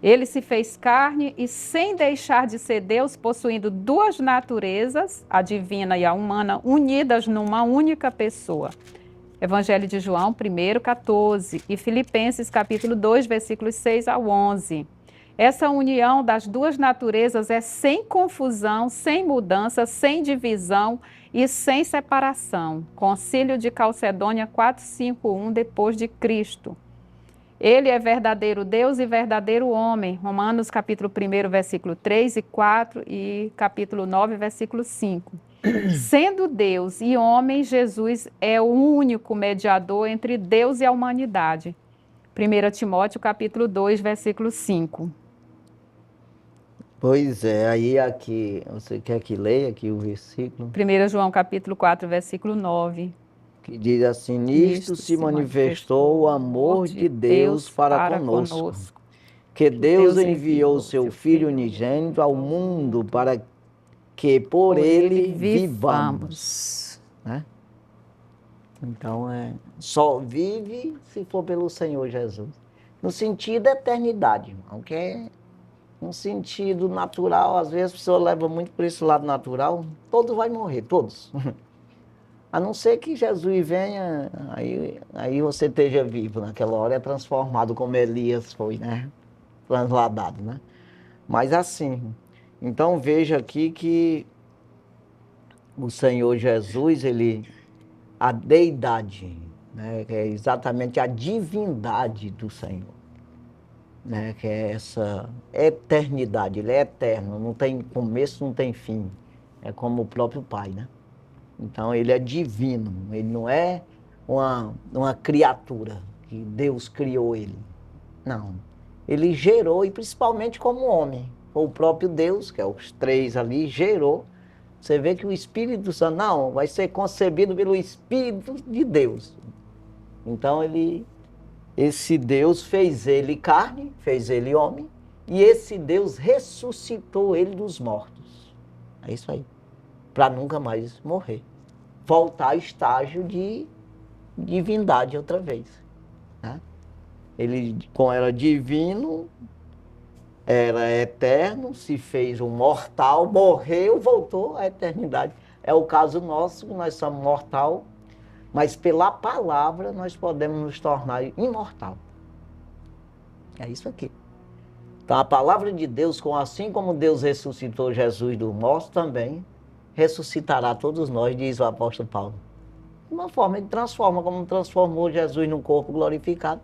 Ele se fez carne e, sem deixar de ser Deus, possuindo duas naturezas, a divina e a humana, unidas numa única pessoa. Evangelho de João 1, 14 e Filipenses capítulo 2, versículos 6 ao 11. Essa união das duas naturezas é sem confusão, sem mudança, sem divisão e sem separação. Concílio de Calcedônia 451 depois de Cristo. Ele é verdadeiro Deus e verdadeiro homem. Romanos capítulo 1, versículo 3 e 4 e capítulo 9, versículo 5. Sendo Deus e homem, Jesus é o único mediador entre Deus e a humanidade. 1 Timóteo capítulo 2, versículo 5. Pois é, aí aqui, você quer que leia aqui o versículo? 1 João capítulo 4, versículo 9. Que diz assim, nisto se manifestou o amor de Deus para conosco, que Deus enviou o seu Filho unigênito ao mundo para que por ele vivamos. Né? Então, só vive se for pelo Senhor Jesus. No sentido da eternidade, irmão, que é um sentido natural. Às vezes a pessoa leva muito por esse lado natural, todos vão morrer, todos. A não ser que Jesus venha, aí você esteja vivo. Naquela hora é transformado como Elias foi, né? Transladado, né? Mas assim, então veja aqui que o Senhor Jesus, a deidade, né? Que é exatamente a divindade do Senhor, né? Que é essa eternidade, ele é eterno, não tem começo, não tem fim. É como o próprio Pai, né? Então, ele é divino, ele não é uma criatura que Deus criou ele. Não. Ele gerou, e principalmente como homem. Foi o próprio Deus, que é os três ali, gerou. Você vê que o Espírito Santo, não, vai ser concebido pelo Espírito de Deus. Então, esse Deus fez ele carne, fez ele homem, e esse Deus ressuscitou ele dos mortos. É isso aí. Para nunca mais morrer. Voltar ao estágio de divindade outra vez. Né? Ele, como era divino, era eterno, se fez um mortal, morreu, voltou à eternidade. É o caso nosso, nós somos mortal, mas pela palavra nós podemos nos tornar imortal. É isso aqui. Então a palavra de Deus, assim como Deus ressuscitou Jesus dos mortos, também ressuscitará todos nós, diz o apóstolo Paulo. De uma forma, ele transforma, como transformou Jesus num corpo glorificado,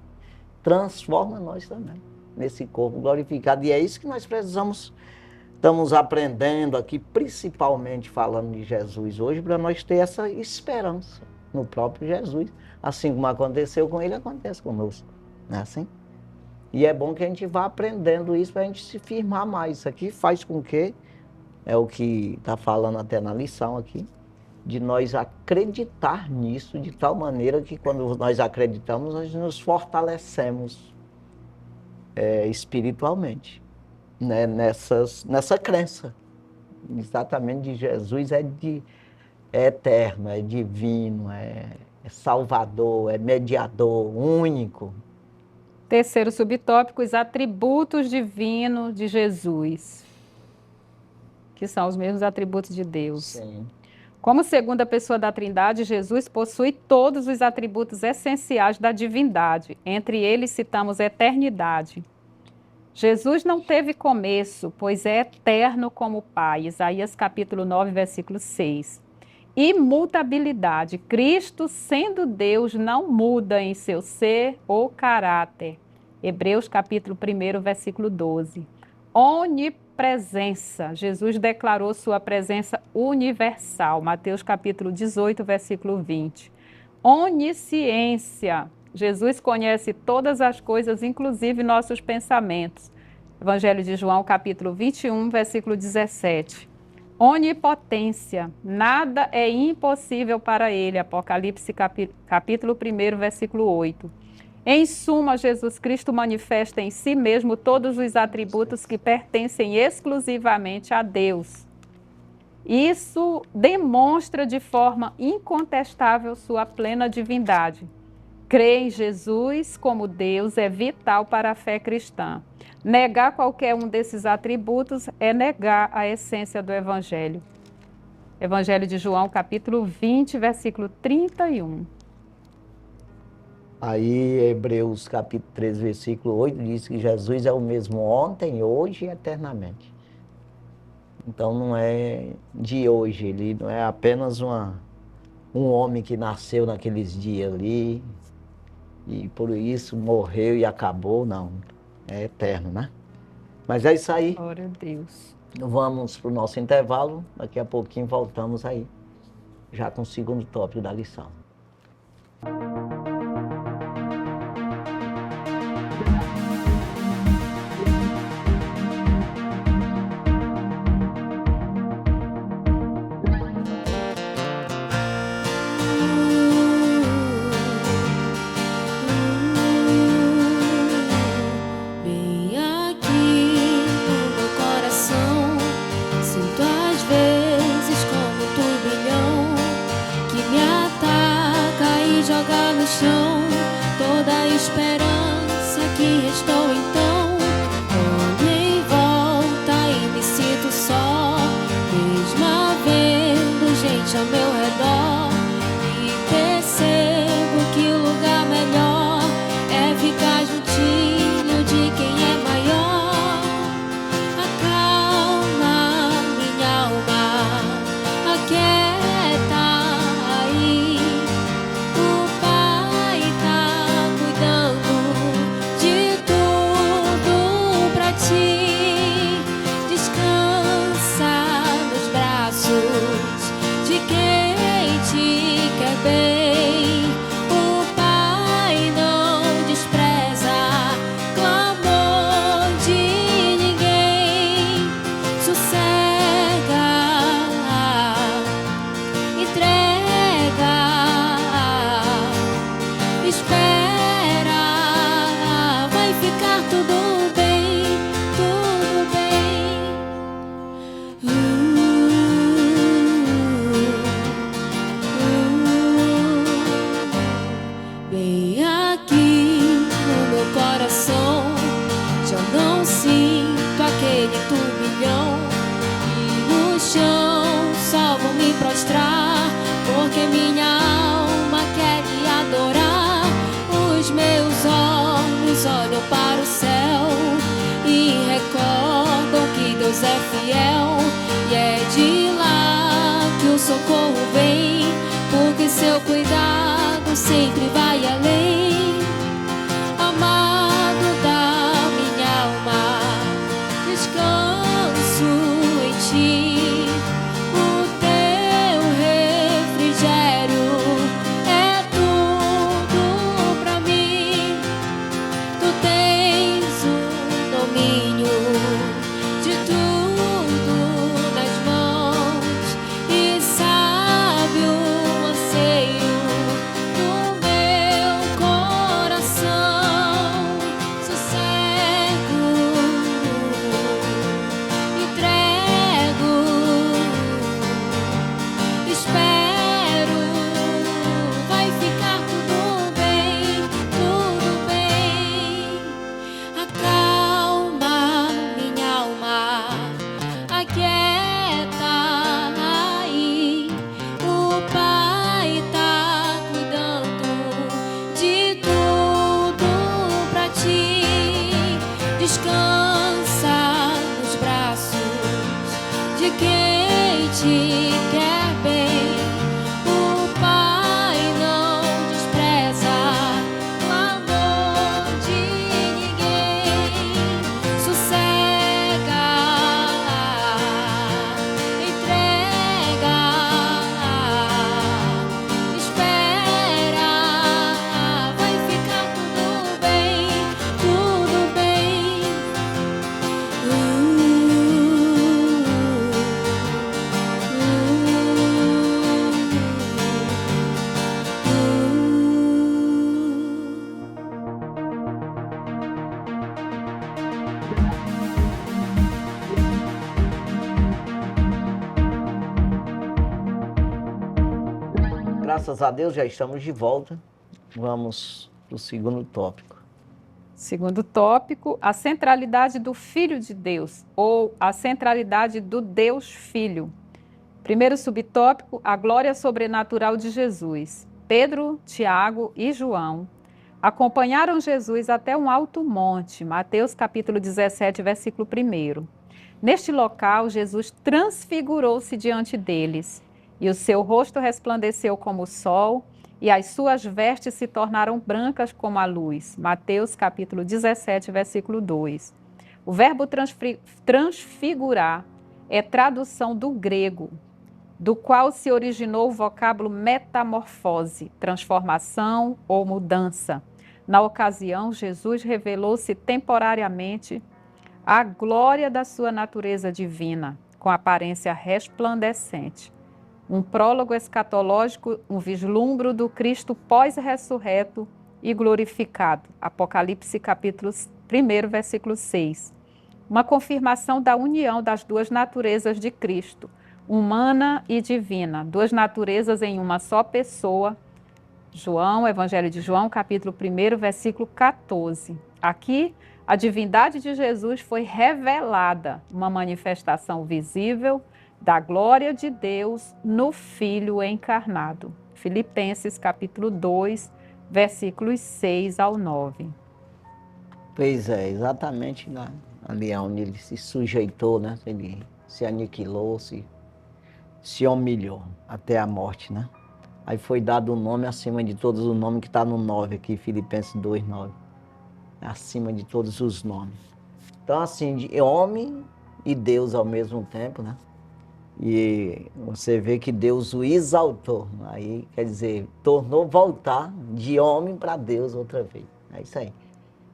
transforma nós também, nesse corpo glorificado. E é isso que nós estamos aprendendo aqui, principalmente falando de Jesus hoje, para nós ter essa esperança no próprio Jesus. Assim como aconteceu com ele, acontece conosco. Não é assim? E é bom que a gente vá aprendendo isso para a gente se firmar mais. Isso aqui faz com que é o que está falando até na lição aqui, de nós acreditar nisso de tal maneira que quando nós acreditamos, nós nos fortalecemos espiritualmente, né? Nessa crença. Exatamente de Jesus é eterno, é divino, é salvador, é mediador, único. Terceiro subtópico, os atributos divinos de Jesus, que são os mesmos atributos de Deus. Sim. Como segunda pessoa da Trindade, Jesus possui todos os atributos essenciais da divindade. Entre eles citamos eternidade. Jesus não teve começo, pois é eterno como o Pai. Isaías capítulo 9, versículo 6. Imutabilidade. Cristo, sendo Deus, não muda em seu ser ou caráter. Hebreus capítulo 1, versículo 12. Onipresença. Jesus declarou sua presença universal. Mateus capítulo 18, versículo 20. Onisciência. Jesus conhece todas as coisas, inclusive nossos pensamentos. Evangelho de João capítulo 21, versículo 17. Onipotência. Nada é impossível para ele. Apocalipse capítulo 1, versículo 8. Em suma, Jesus Cristo manifesta em si mesmo todos os atributos que pertencem exclusivamente a Deus. Isso demonstra de forma incontestável sua plena divindade. Crer em Jesus como Deus é vital para a fé cristã. Negar qualquer um desses atributos é negar a essência do Evangelho. Evangelho de João, capítulo 20, versículo 31. Aí, Hebreus capítulo 13, versículo 8, diz que Jesus é o mesmo ontem, hoje e eternamente. Então não é de hoje, ele não é apenas um homem que nasceu naqueles dias ali, e por isso morreu e acabou, não. É eterno, né? Mas é isso aí. Glória a Deus. Vamos para o nosso intervalo. Daqui a pouquinho voltamos aí, já com o segundo tópico da lição. Bem aqui no meu coração, sinto às vezes como um turbilhão que me ataca e joga no chão toda a esperança que restou então. Olho em volta e me sinto só, mesmo havendo gente ao meu redor, e percebo que o lugar melhor é ficar juntinho de quem é maior. Acalma minha alma, aquieta aí. O Pai tá cuidando de tudo pra ti. Descansa nos braços de quem te quer bem. O Pai não despreza clamor de ninguém. Sossega, entrega, espera, vai ficar tudo bem, tudo bem. Bem aqui no meu coração, já não sinto aquele turbilhão, e no chão só vou me prostrar, porque minha alma quer lhe adorar. Os meus olhos olham para o céu e recordam que Deus é fiel, e é de lá que o socorro vem, porque seu cuidado sempre vai além. Amado da minha alma, descanso em ti. O teu refrigério é tudo pra mim. Tu tens o domínio de tudo nas mãos, e sabe o anseio do meu coração. Sossego, entrego, espero, vai ficar tudo bem, tudo bem. Acalma minha alma, aquieta aí. O Pai tá cuidando de tudo pra ti. Descansa nos braços de quem te quer bem. O Pai não despreza clamor de ninguém. Sossega, entrega, espera, vai ficar tudo bem, tudo bem. Graças a Deus já estamos de volta. Vamos para o segundo tópico. Segundo tópico, a centralidade do Filho de Deus, ou a centralidade do Deus Filho. Primeiro subtópico, a glória sobrenatural de Jesus. Pedro, Tiago e João acompanharam Jesus até um alto monte, Mateus capítulo 17, versículo 1. Neste local, Jesus transfigurou-se diante deles, e o seu rosto resplandeceu como o sol, e as suas vestes se tornaram brancas como a luz. Mateus capítulo 17, versículo 2. O verbo transfigurar é tradução do grego, do qual se originou o vocábulo metamorfose, transformação ou mudança. Na ocasião, Jesus revelou-se temporariamente à glória da sua natureza divina, com aparência resplandecente. Um prólogo escatológico, um vislumbro do Cristo pós-ressurreto e glorificado. Apocalipse capítulo 1, versículo 6. Uma confirmação da união das duas naturezas de Cristo, humana e divina, duas naturezas em uma só pessoa. João, Evangelho de João, capítulo 1, versículo 14. Aqui, a divindade de Jesus foi revelada, uma manifestação visível da glória de Deus no Filho encarnado. Filipenses, capítulo 2, versículos 6 ao 9. Pois é, exatamente ali onde ele se sujeitou, né? Ele se aniquilou, se humilhou até a morte, né? Aí foi dado o nome acima de todos os nomes que está no 9 aqui, Filipenses 2, 9. Acima de todos os nomes. Então, assim, de homem e Deus ao mesmo tempo, né? E você vê que Deus o exaltou. Aí, quer dizer, tornou voltar de homem para Deus outra vez. É isso aí.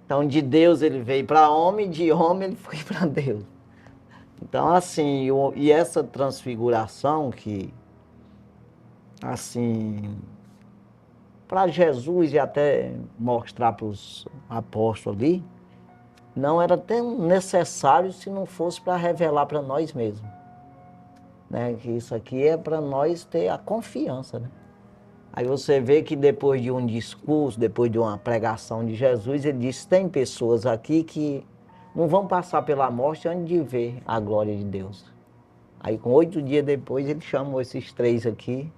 Então, de Deus ele veio para homem, de homem ele foi para Deus. Então, assim, e essa transfiguração que, assim, para Jesus e até mostrar para os apóstolos ali, não era tão necessário se não fosse para revelar para nós mesmos. Né? Que isso aqui é para nós ter a confiança, né? Aí você vê que depois de um discurso, depois de uma pregação de Jesus, ele disse, tem pessoas aqui que não vão passar pela morte antes de ver a glória de Deus. Aí com 8 dias depois ele chamou esses 3 aqui,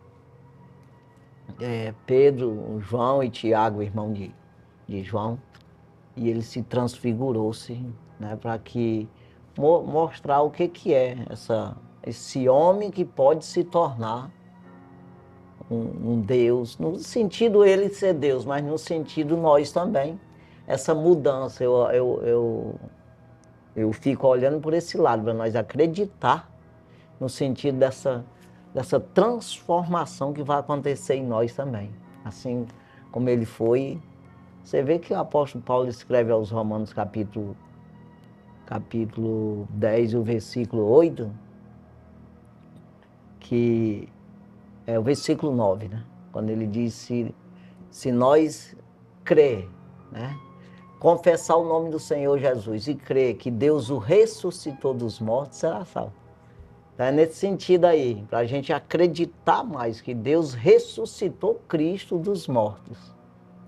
Pedro, João e Tiago, irmão de João, e ele se transfigurou-se, né, para que mostrar o que é esse homem que pode se tornar um Deus, no sentido ele ser Deus, mas no sentido nós também. Essa mudança, eu fico olhando por esse lado, para nós acreditar no sentido dessa transformação que vai acontecer em nós também. Assim como ele foi, você vê que o apóstolo Paulo escreve aos Romanos capítulo 10, o versículo 8, que é o versículo 9, né? Quando ele diz, se nós crer, né? Confessar o nome do Senhor Jesus e crer que Deus o ressuscitou dos mortos, será salvo. Então é nesse sentido aí, para a gente acreditar mais que Deus ressuscitou Cristo dos mortos.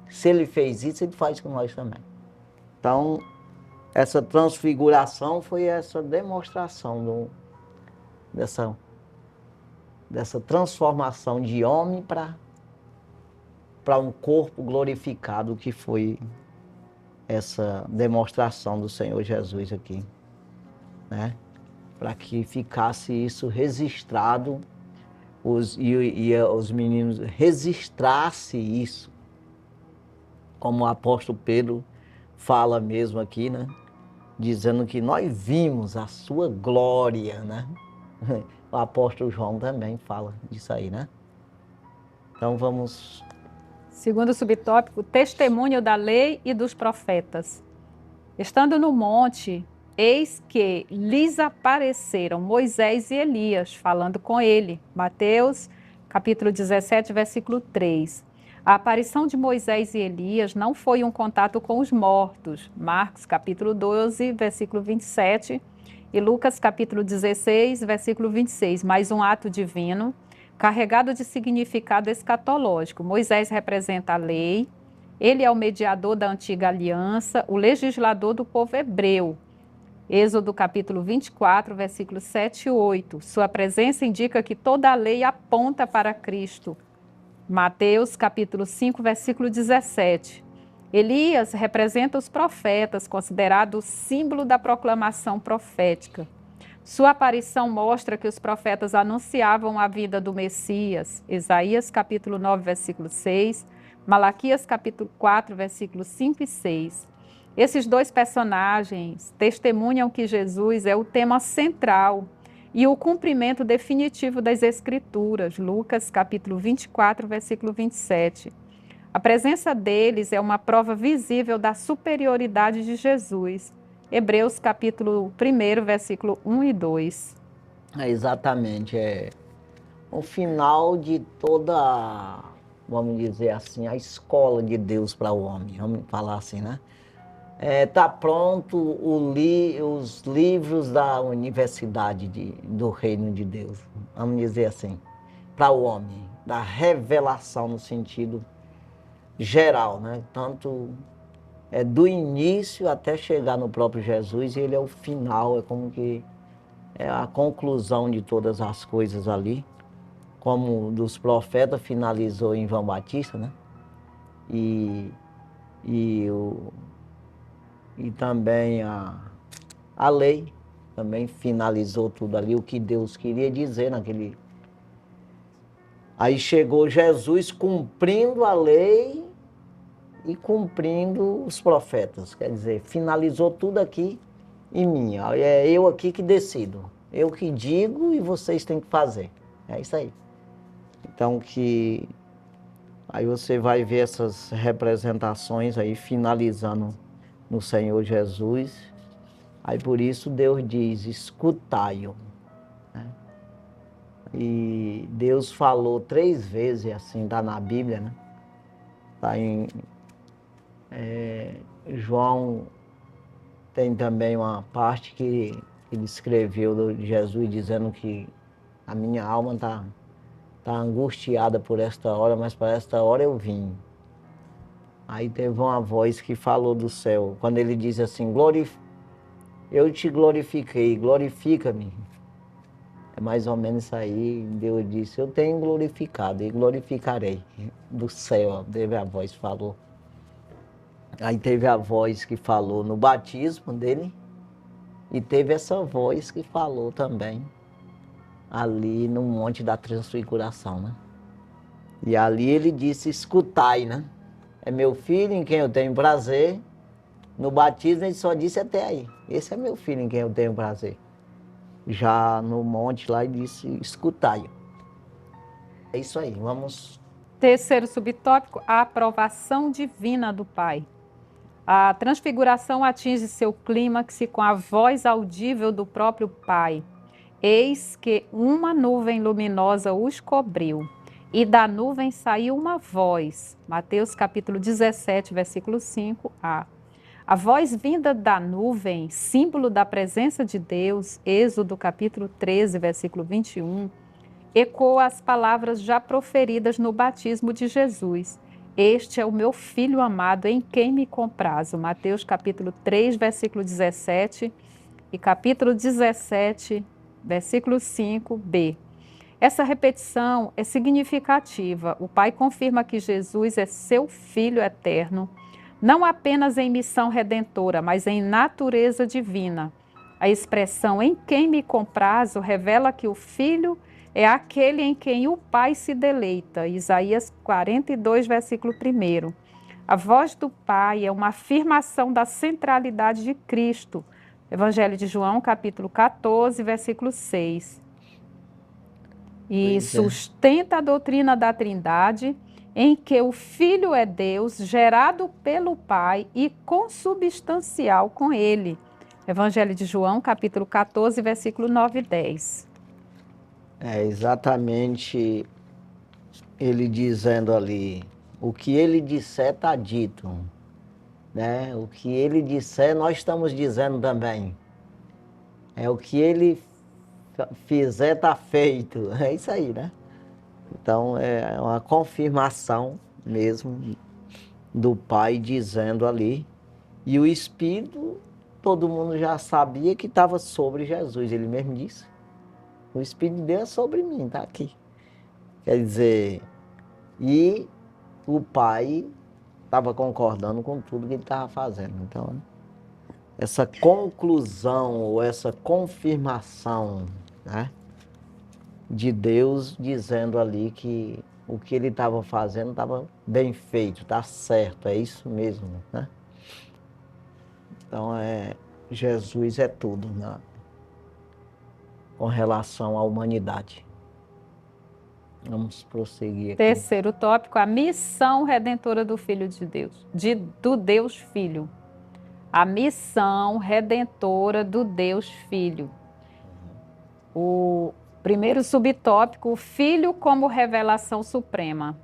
Se ele fez isso, ele faz com nós também. Então, essa transfiguração foi essa demonstração dessa transformação de homem para um corpo glorificado, que foi essa demonstração do Senhor Jesus aqui, né? Para que ficasse isso registrado, os meninos registrassem isso, como o apóstolo Pedro fala mesmo aqui, né? Dizendo que nós vimos a sua glória, né? O apóstolo João também fala disso aí, né? Então vamos... Segundo subtópico, testemunho da lei e dos profetas. Estando no monte, eis que lhes apareceram Moisés e Elias, falando com ele. Mateus, capítulo 17, versículo 3. A aparição de Moisés e Elias não foi um contato com os mortos. Marcos, capítulo 12, versículo 27. E Lucas, capítulo 16, versículo 26. Mais um ato divino, carregado de significado escatológico. Moisés representa a lei, ele é o mediador da antiga aliança, o legislador do povo hebreu. Êxodo capítulo 24, versículos 7 e 8. Sua presença indica que toda a lei aponta para Cristo. Mateus capítulo 5, versículo 17. Elias representa os profetas, considerado o símbolo da proclamação profética. Sua aparição mostra que os profetas anunciavam a vinda do Messias. Isaías capítulo 9, versículo 6, Malaquias capítulo 4, versículos 5 e 6. Esses dois personagens testemunham que Jesus é o tema central e o cumprimento definitivo das Escrituras. Lucas capítulo 24, versículo 27. A presença deles é uma prova visível da superioridade de Jesus. Hebreus capítulo 1, versículo 1 e 2. Exatamente, é o final de toda, vamos dizer assim, a escola de Deus para o homem, vamos falar assim, né? Tá pronto os livros da universidade do reino de Deus, vamos dizer assim, para o homem, da revelação no sentido geral, né? Tanto do início até chegar no próprio Jesus, e ele é o final, é como que é a conclusão de todas as coisas ali, como dos profetas finalizou em João Batista, né? E, e, o, e também a lei também finalizou tudo ali, o que Deus queria dizer naquele. Aí chegou Jesus cumprindo a lei e cumprindo os profetas, quer dizer, finalizou tudo aqui em mim. É eu aqui que decido, eu que digo e vocês têm que fazer. É isso aí. Então aí você vai ver essas representações aí finalizando no Senhor Jesus. Aí por isso Deus diz, escutai-o. Né? E Deus falou 3 vezes, assim, tá na Bíblia, né? Tá em João, tem também uma parte que ele escreveu de Jesus dizendo que a minha alma está angustiada por esta hora, mas para esta hora eu vim. Aí teve uma voz que falou do céu, quando ele diz assim, eu te glorifiquei, glorifica-me. É mais ou menos isso aí, Deus disse, eu tenho glorificado e glorificarei. Do céu, teve a voz que falou. Aí teve a voz que falou no batismo dele e teve essa voz que falou também ali no Monte da Transfiguração, né? E ali ele disse, escutai, né? É meu filho em quem eu tenho prazer. No batismo ele só disse até aí. Esse é meu filho em quem eu tenho prazer. Já no monte lá ele disse, escutai. É isso aí, vamos... Terceiro subtópico, a aprovação divina do Pai. A transfiguração atinge seu clímax com a voz audível do próprio Pai. Eis que uma nuvem luminosa os cobriu, e da nuvem saiu uma voz. Mateus capítulo 17, versículo 5a. A voz vinda da nuvem, símbolo da presença de Deus, Êxodo capítulo 13, versículo 21, ecoa as palavras já proferidas no batismo de Jesus. Este é o meu filho amado, em quem me comprazo. Mateus capítulo 3, versículo 17 e capítulo 17, versículo 5b. Essa repetição é significativa. O Pai confirma que Jesus é seu Filho eterno, não apenas em missão redentora, mas em natureza divina. A expressão em quem me comprazo revela que o Filho é aquele em quem o Pai se deleita. Isaías 42, versículo 1. A voz do Pai é uma afirmação da centralidade de Cristo. Evangelho de João, capítulo 14, versículo 6. E sustenta a doutrina da Trindade, em que o Filho é Deus, gerado pelo Pai e consubstancial com Ele. Evangelho de João, capítulo 14, versículo 9 e 10. É exatamente ele dizendo ali, o que ele disser está dito, né? O que ele disser nós estamos dizendo também. É o que ele fizer está feito, é isso aí, né? Então é uma confirmação mesmo do Pai dizendo ali. E o Espírito, todo mundo já sabia que estava sobre Jesus, ele mesmo disse. O Espírito de Deus é sobre mim, está aqui. Quer dizer, e o Pai estava concordando com tudo que ele estava fazendo. Então, essa conclusão ou essa confirmação, né, de Deus dizendo ali que o que ele estava fazendo estava bem feito, está certo, é isso mesmo, né? Então, Jesus é tudo, né, com relação à humanidade. Vamos prosseguir aqui. Terceiro tópico, a missão redentora do Filho de Deus, do Deus Filho. A missão redentora do Deus Filho. O primeiro subtópico, o Filho como revelação suprema.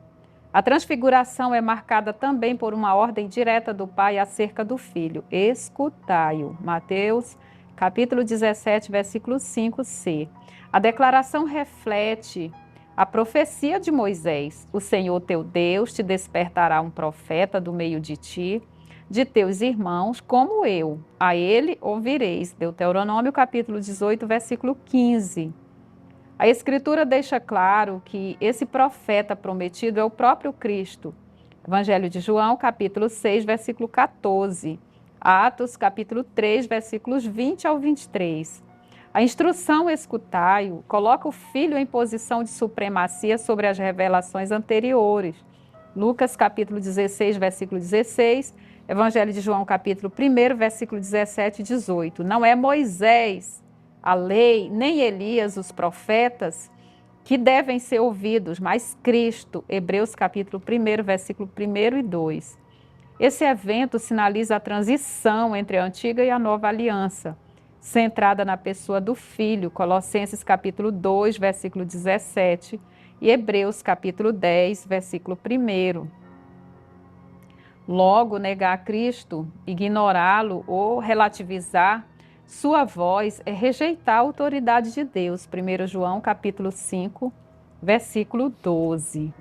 A transfiguração é marcada também por uma ordem direta do Pai acerca do Filho. Escutai-o. Mateus, capítulo 17, versículo 5c. A declaração reflete a profecia de Moisés. O Senhor teu Deus te despertará um profeta do meio de ti, de teus irmãos, como eu. A ele ouvireis. Deuteronômio, capítulo 18, versículo 15. A Escritura deixa claro que esse profeta prometido é o próprio Cristo. Evangelho de João, capítulo 6, versículo 14. Atos, capítulo 3, versículos 20 ao 23. A instrução escutai-o coloca o Filho em posição de supremacia sobre as revelações anteriores. Lucas, capítulo 16, versículo 16. Evangelho de João, capítulo 1, versículo 17 e 18. Não é Moisés, a lei, nem Elias, os profetas, que devem ser ouvidos, mas Cristo, Hebreus capítulo 1, versículo 1 e 2. Esse evento sinaliza a transição entre a antiga e a nova aliança, centrada na pessoa do Filho, Colossenses capítulo 2, versículo 17, e Hebreus capítulo 10, versículo 1. Logo, negar Cristo, ignorá-lo ou relativizar sua voz é rejeitar a autoridade de Deus. 1 João, capítulo 5, versículo 12.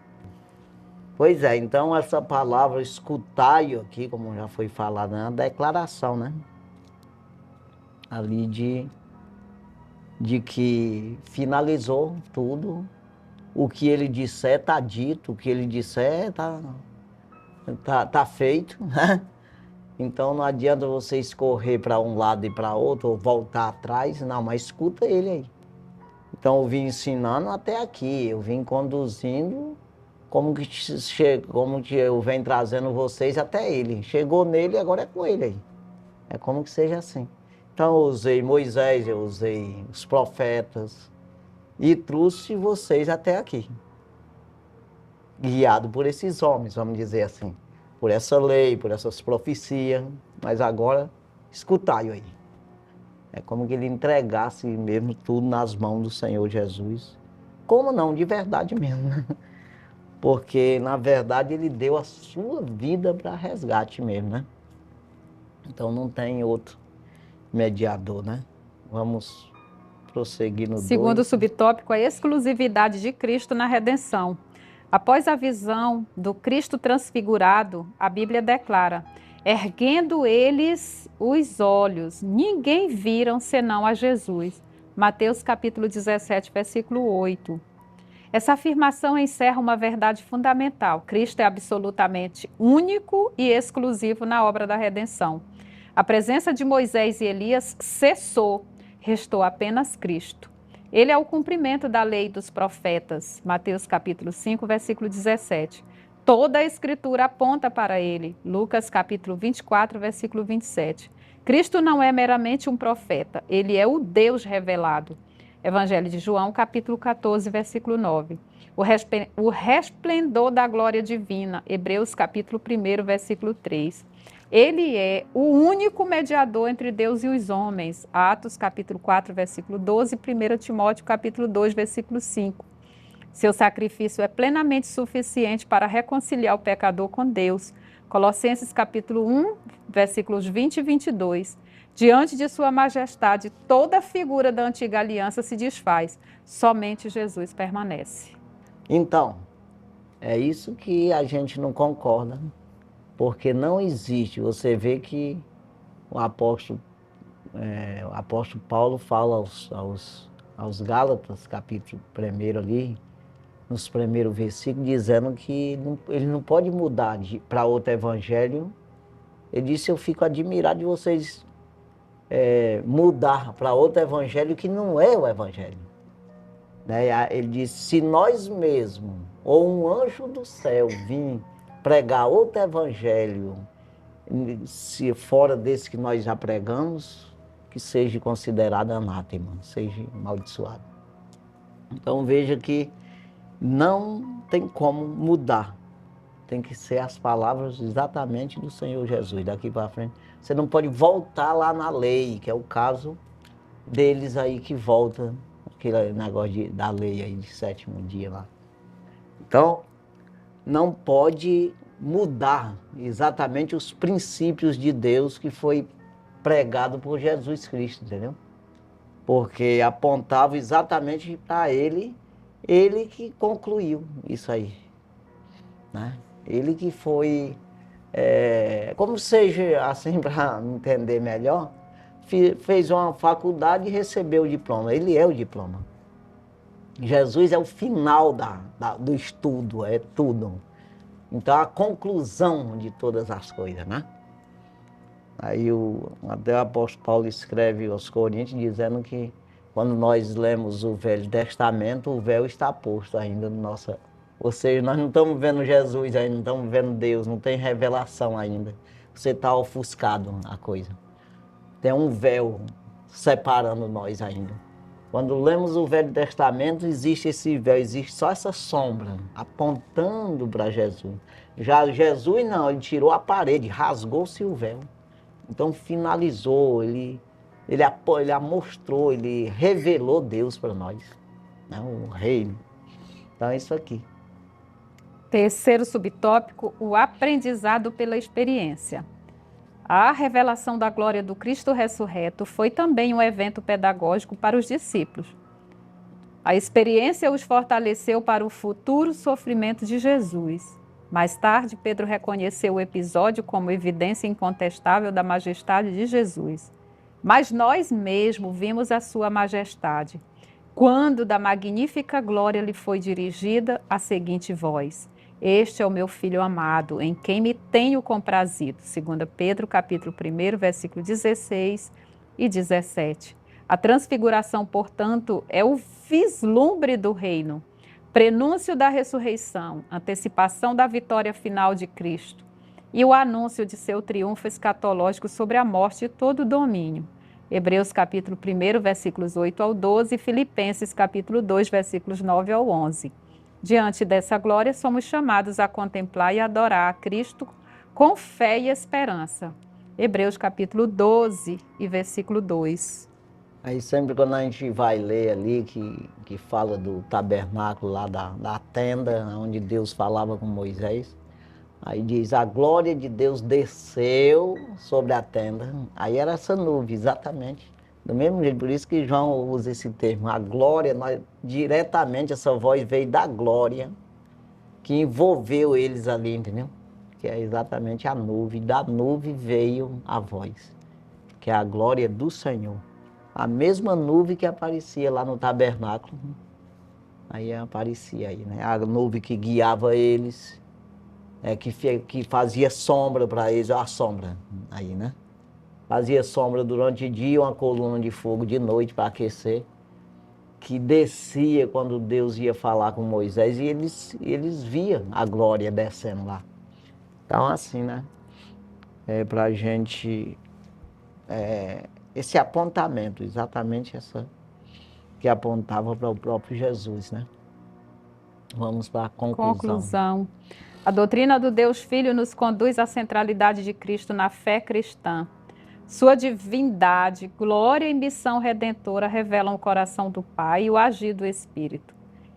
Pois é, então essa palavra escutai aqui, como já foi falado, é uma declaração, né? Ali de que finalizou tudo, o que ele disser está dito, o que ele disser tá feito, né? Então não adianta você escorrer para um lado e para outro, ou voltar atrás, não, mas escuta ele aí. Então eu vim ensinando até aqui, eu vim conduzindo, como que eu venho trazendo vocês até ele. Chegou nele, agora é com ele aí. É como que seja assim. Então eu usei Moisés, eu usei os profetas e trouxe vocês até aqui. Guiado por esses homens, vamos dizer assim. Por essa lei, por essas profecias, mas agora escutai aí. É como que ele entregasse mesmo tudo nas mãos do Senhor Jesus. Como não? De verdade mesmo, né? Porque, na verdade, ele deu a sua vida para resgate mesmo, né? Então não tem outro mediador, né? Vamos prosseguir no 2. Segundo subtópico, a exclusividade de Cristo na redenção. Após a visão do Cristo transfigurado, a Bíblia declara: erguendo eles os olhos, ninguém viram senão a Jesus. Mateus capítulo 17, versículo 8. Essa afirmação encerra uma verdade fundamental. Cristo é absolutamente único e exclusivo na obra da redenção. A presença de Moisés e Elias cessou, restou apenas Cristo. Ele é o cumprimento da lei dos profetas. Mateus capítulo 5, versículo 17. Toda a Escritura aponta para ele. Lucas capítulo 24, versículo 27. Cristo não é meramente um profeta, ele é o Deus revelado. Evangelho de João, capítulo 14, versículo 9. O resplendor da glória divina. Hebreus capítulo 1, versículo 3. Ele é o único mediador entre Deus e os homens. Atos, capítulo 4, versículo 12, 1 Timóteo, capítulo 2, versículo 5. Seu sacrifício é plenamente suficiente para reconciliar o pecador com Deus. Colossenses, capítulo 1, versículos 20 e 22. Diante de sua majestade, toda figura da antiga aliança se desfaz. Somente Jesus permanece. Então, é isso que a gente não concorda. Porque não existe, você vê que o apóstolo Paulo fala aos Gálatas, capítulo 1 ali, nos primeiros versículos, dizendo que ele não pode mudar para outro evangelho. Ele disse: eu fico admirado de vocês mudar para outro evangelho que não é o evangelho. Né? Ele diz, se nós mesmos, ou um anjo do céu, vir pregar outro evangelho, se fora desse que nós já pregamos, que seja considerado anátema, seja amaldiçoado. Então veja que não tem como mudar. Tem que ser as palavras exatamente do Senhor Jesus, daqui para frente. Você não pode voltar lá na lei, que é o caso deles aí que volta, aquele negócio da lei aí de 7º dia lá. Então, não pode mudar exatamente os princípios de Deus que foi pregado por Jesus Cristo, entendeu? Porque apontava exatamente para ele que concluiu isso aí, né? Ele que foi, como seja assim para entender melhor, fez uma faculdade e recebeu o diploma. Ele é o diploma. Jesus é o final do estudo, é tudo. Então a conclusão de todas as coisas, né? Aí até o apóstolo Paulo escreve aos Coríntios dizendo que quando nós lemos o Velho Testamento, o véu está posto ainda no nosso... Ou seja, nós não estamos vendo Jesus ainda, não estamos vendo Deus, não tem revelação ainda. Você está ofuscado a coisa. Tem um véu separando nós ainda. Quando lemos o Velho Testamento, existe esse véu, existe só essa sombra apontando para Jesus. Já Jesus não, ele tirou a parede, rasgou-se o véu. Então finalizou, ele mostrou, ele revelou Deus para nós, né? O reino. Então é isso aqui. Terceiro subtópico, o aprendizado pela experiência. A revelação da glória do Cristo ressurreto foi também um evento pedagógico para os discípulos. A experiência os fortaleceu para o futuro sofrimento de Jesus. Mais tarde, Pedro reconheceu o episódio como evidência incontestável da majestade de Jesus. Mas nós mesmos vimos a sua majestade, quando da magnífica glória lhe foi dirigida a seguinte voz: este é o meu filho amado, em quem me tenho comprazido. 2 Pedro, capítulo 1, versículo 16 e 17. A transfiguração, portanto, é o vislumbre do reino, prenúncio da ressurreição, antecipação da vitória final de Cristo e o anúncio de seu triunfo escatológico sobre a morte e todo o domínio. Hebreus capítulo 1, versículos 8 ao 12 e Filipenses capítulo 2, versículos 9 ao 11. Diante dessa glória, somos chamados a contemplar e adorar a Cristo com fé e esperança. Hebreus capítulo 12 e versículo 2. Aí sempre quando a gente vai ler ali, que fala do tabernáculo lá da tenda, onde Deus falava com Moisés, aí diz, a glória de Deus desceu sobre a tenda. Aí era essa nuvem, exatamente. Do mesmo jeito, por isso que João usa esse termo, a glória, diretamente essa voz veio da glória, que envolveu eles ali, entendeu? Que é exatamente a nuvem, da nuvem veio a voz, que é a glória do Senhor. A mesma nuvem que aparecia lá no tabernáculo, aí aparecia aí, né? A nuvem que guiava eles, que fazia sombra para eles, a sombra aí, né? Fazia sombra durante o dia, uma coluna de fogo de noite para aquecer, que descia quando Deus ia falar com Moisés e eles viam a glória descendo lá. Então assim, né? Para a gente... esse apontamento, exatamente essa que apontava para o próprio Jesus, né? Vamos para a conclusão. A doutrina do Deus Filho nos conduz à centralidade de Cristo na fé cristã. Sua divindade, glória e missão redentora revelam o coração do Pai e o agir do Espírito.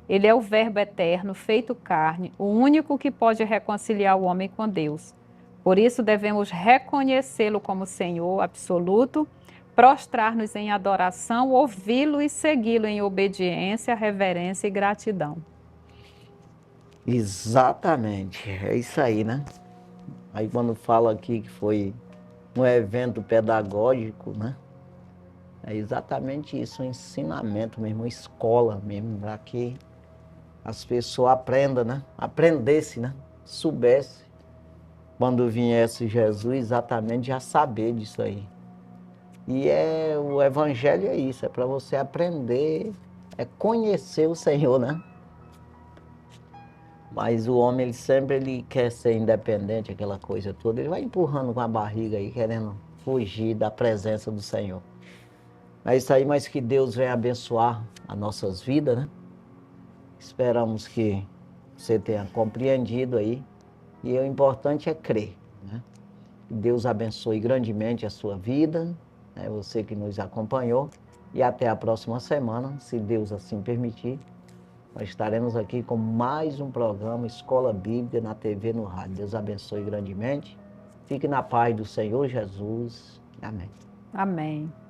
Ele é o Verbo eterno, feito carne, o único que pode reconciliar o homem com Deus. Por isso devemos reconhecê-lo como Senhor absoluto, prostrar-nos em adoração, ouvi-lo e segui-lo em obediência, reverência e gratidão. Exatamente, é isso aí, né? Aí quando fala aqui que foi um evento pedagógico, né? É exatamente isso, um ensinamento mesmo, uma escola mesmo, para que as pessoas aprendam, né? Aprendessem, né? Soubessem, quando viesse Jesus, exatamente já saber disso aí. E o evangelho é isso, é para você aprender, é conhecer o Senhor, né? Mas o homem, ele quer ser independente, aquela coisa toda, ele vai empurrando com a barriga aí, querendo fugir da presença do Senhor. É isso aí, mas que Deus venha abençoar as nossas vidas, né? Esperamos que você tenha compreendido aí. E o importante é crer, né? Que Deus abençoe grandemente a sua vida, né? Você que nos acompanhou. E até a próxima semana, se Deus assim permitir. Nós estaremos aqui com mais um programa Escola Bíblica na TV, no rádio. Deus abençoe grandemente. Fique na paz do Senhor Jesus. Amém. Amém.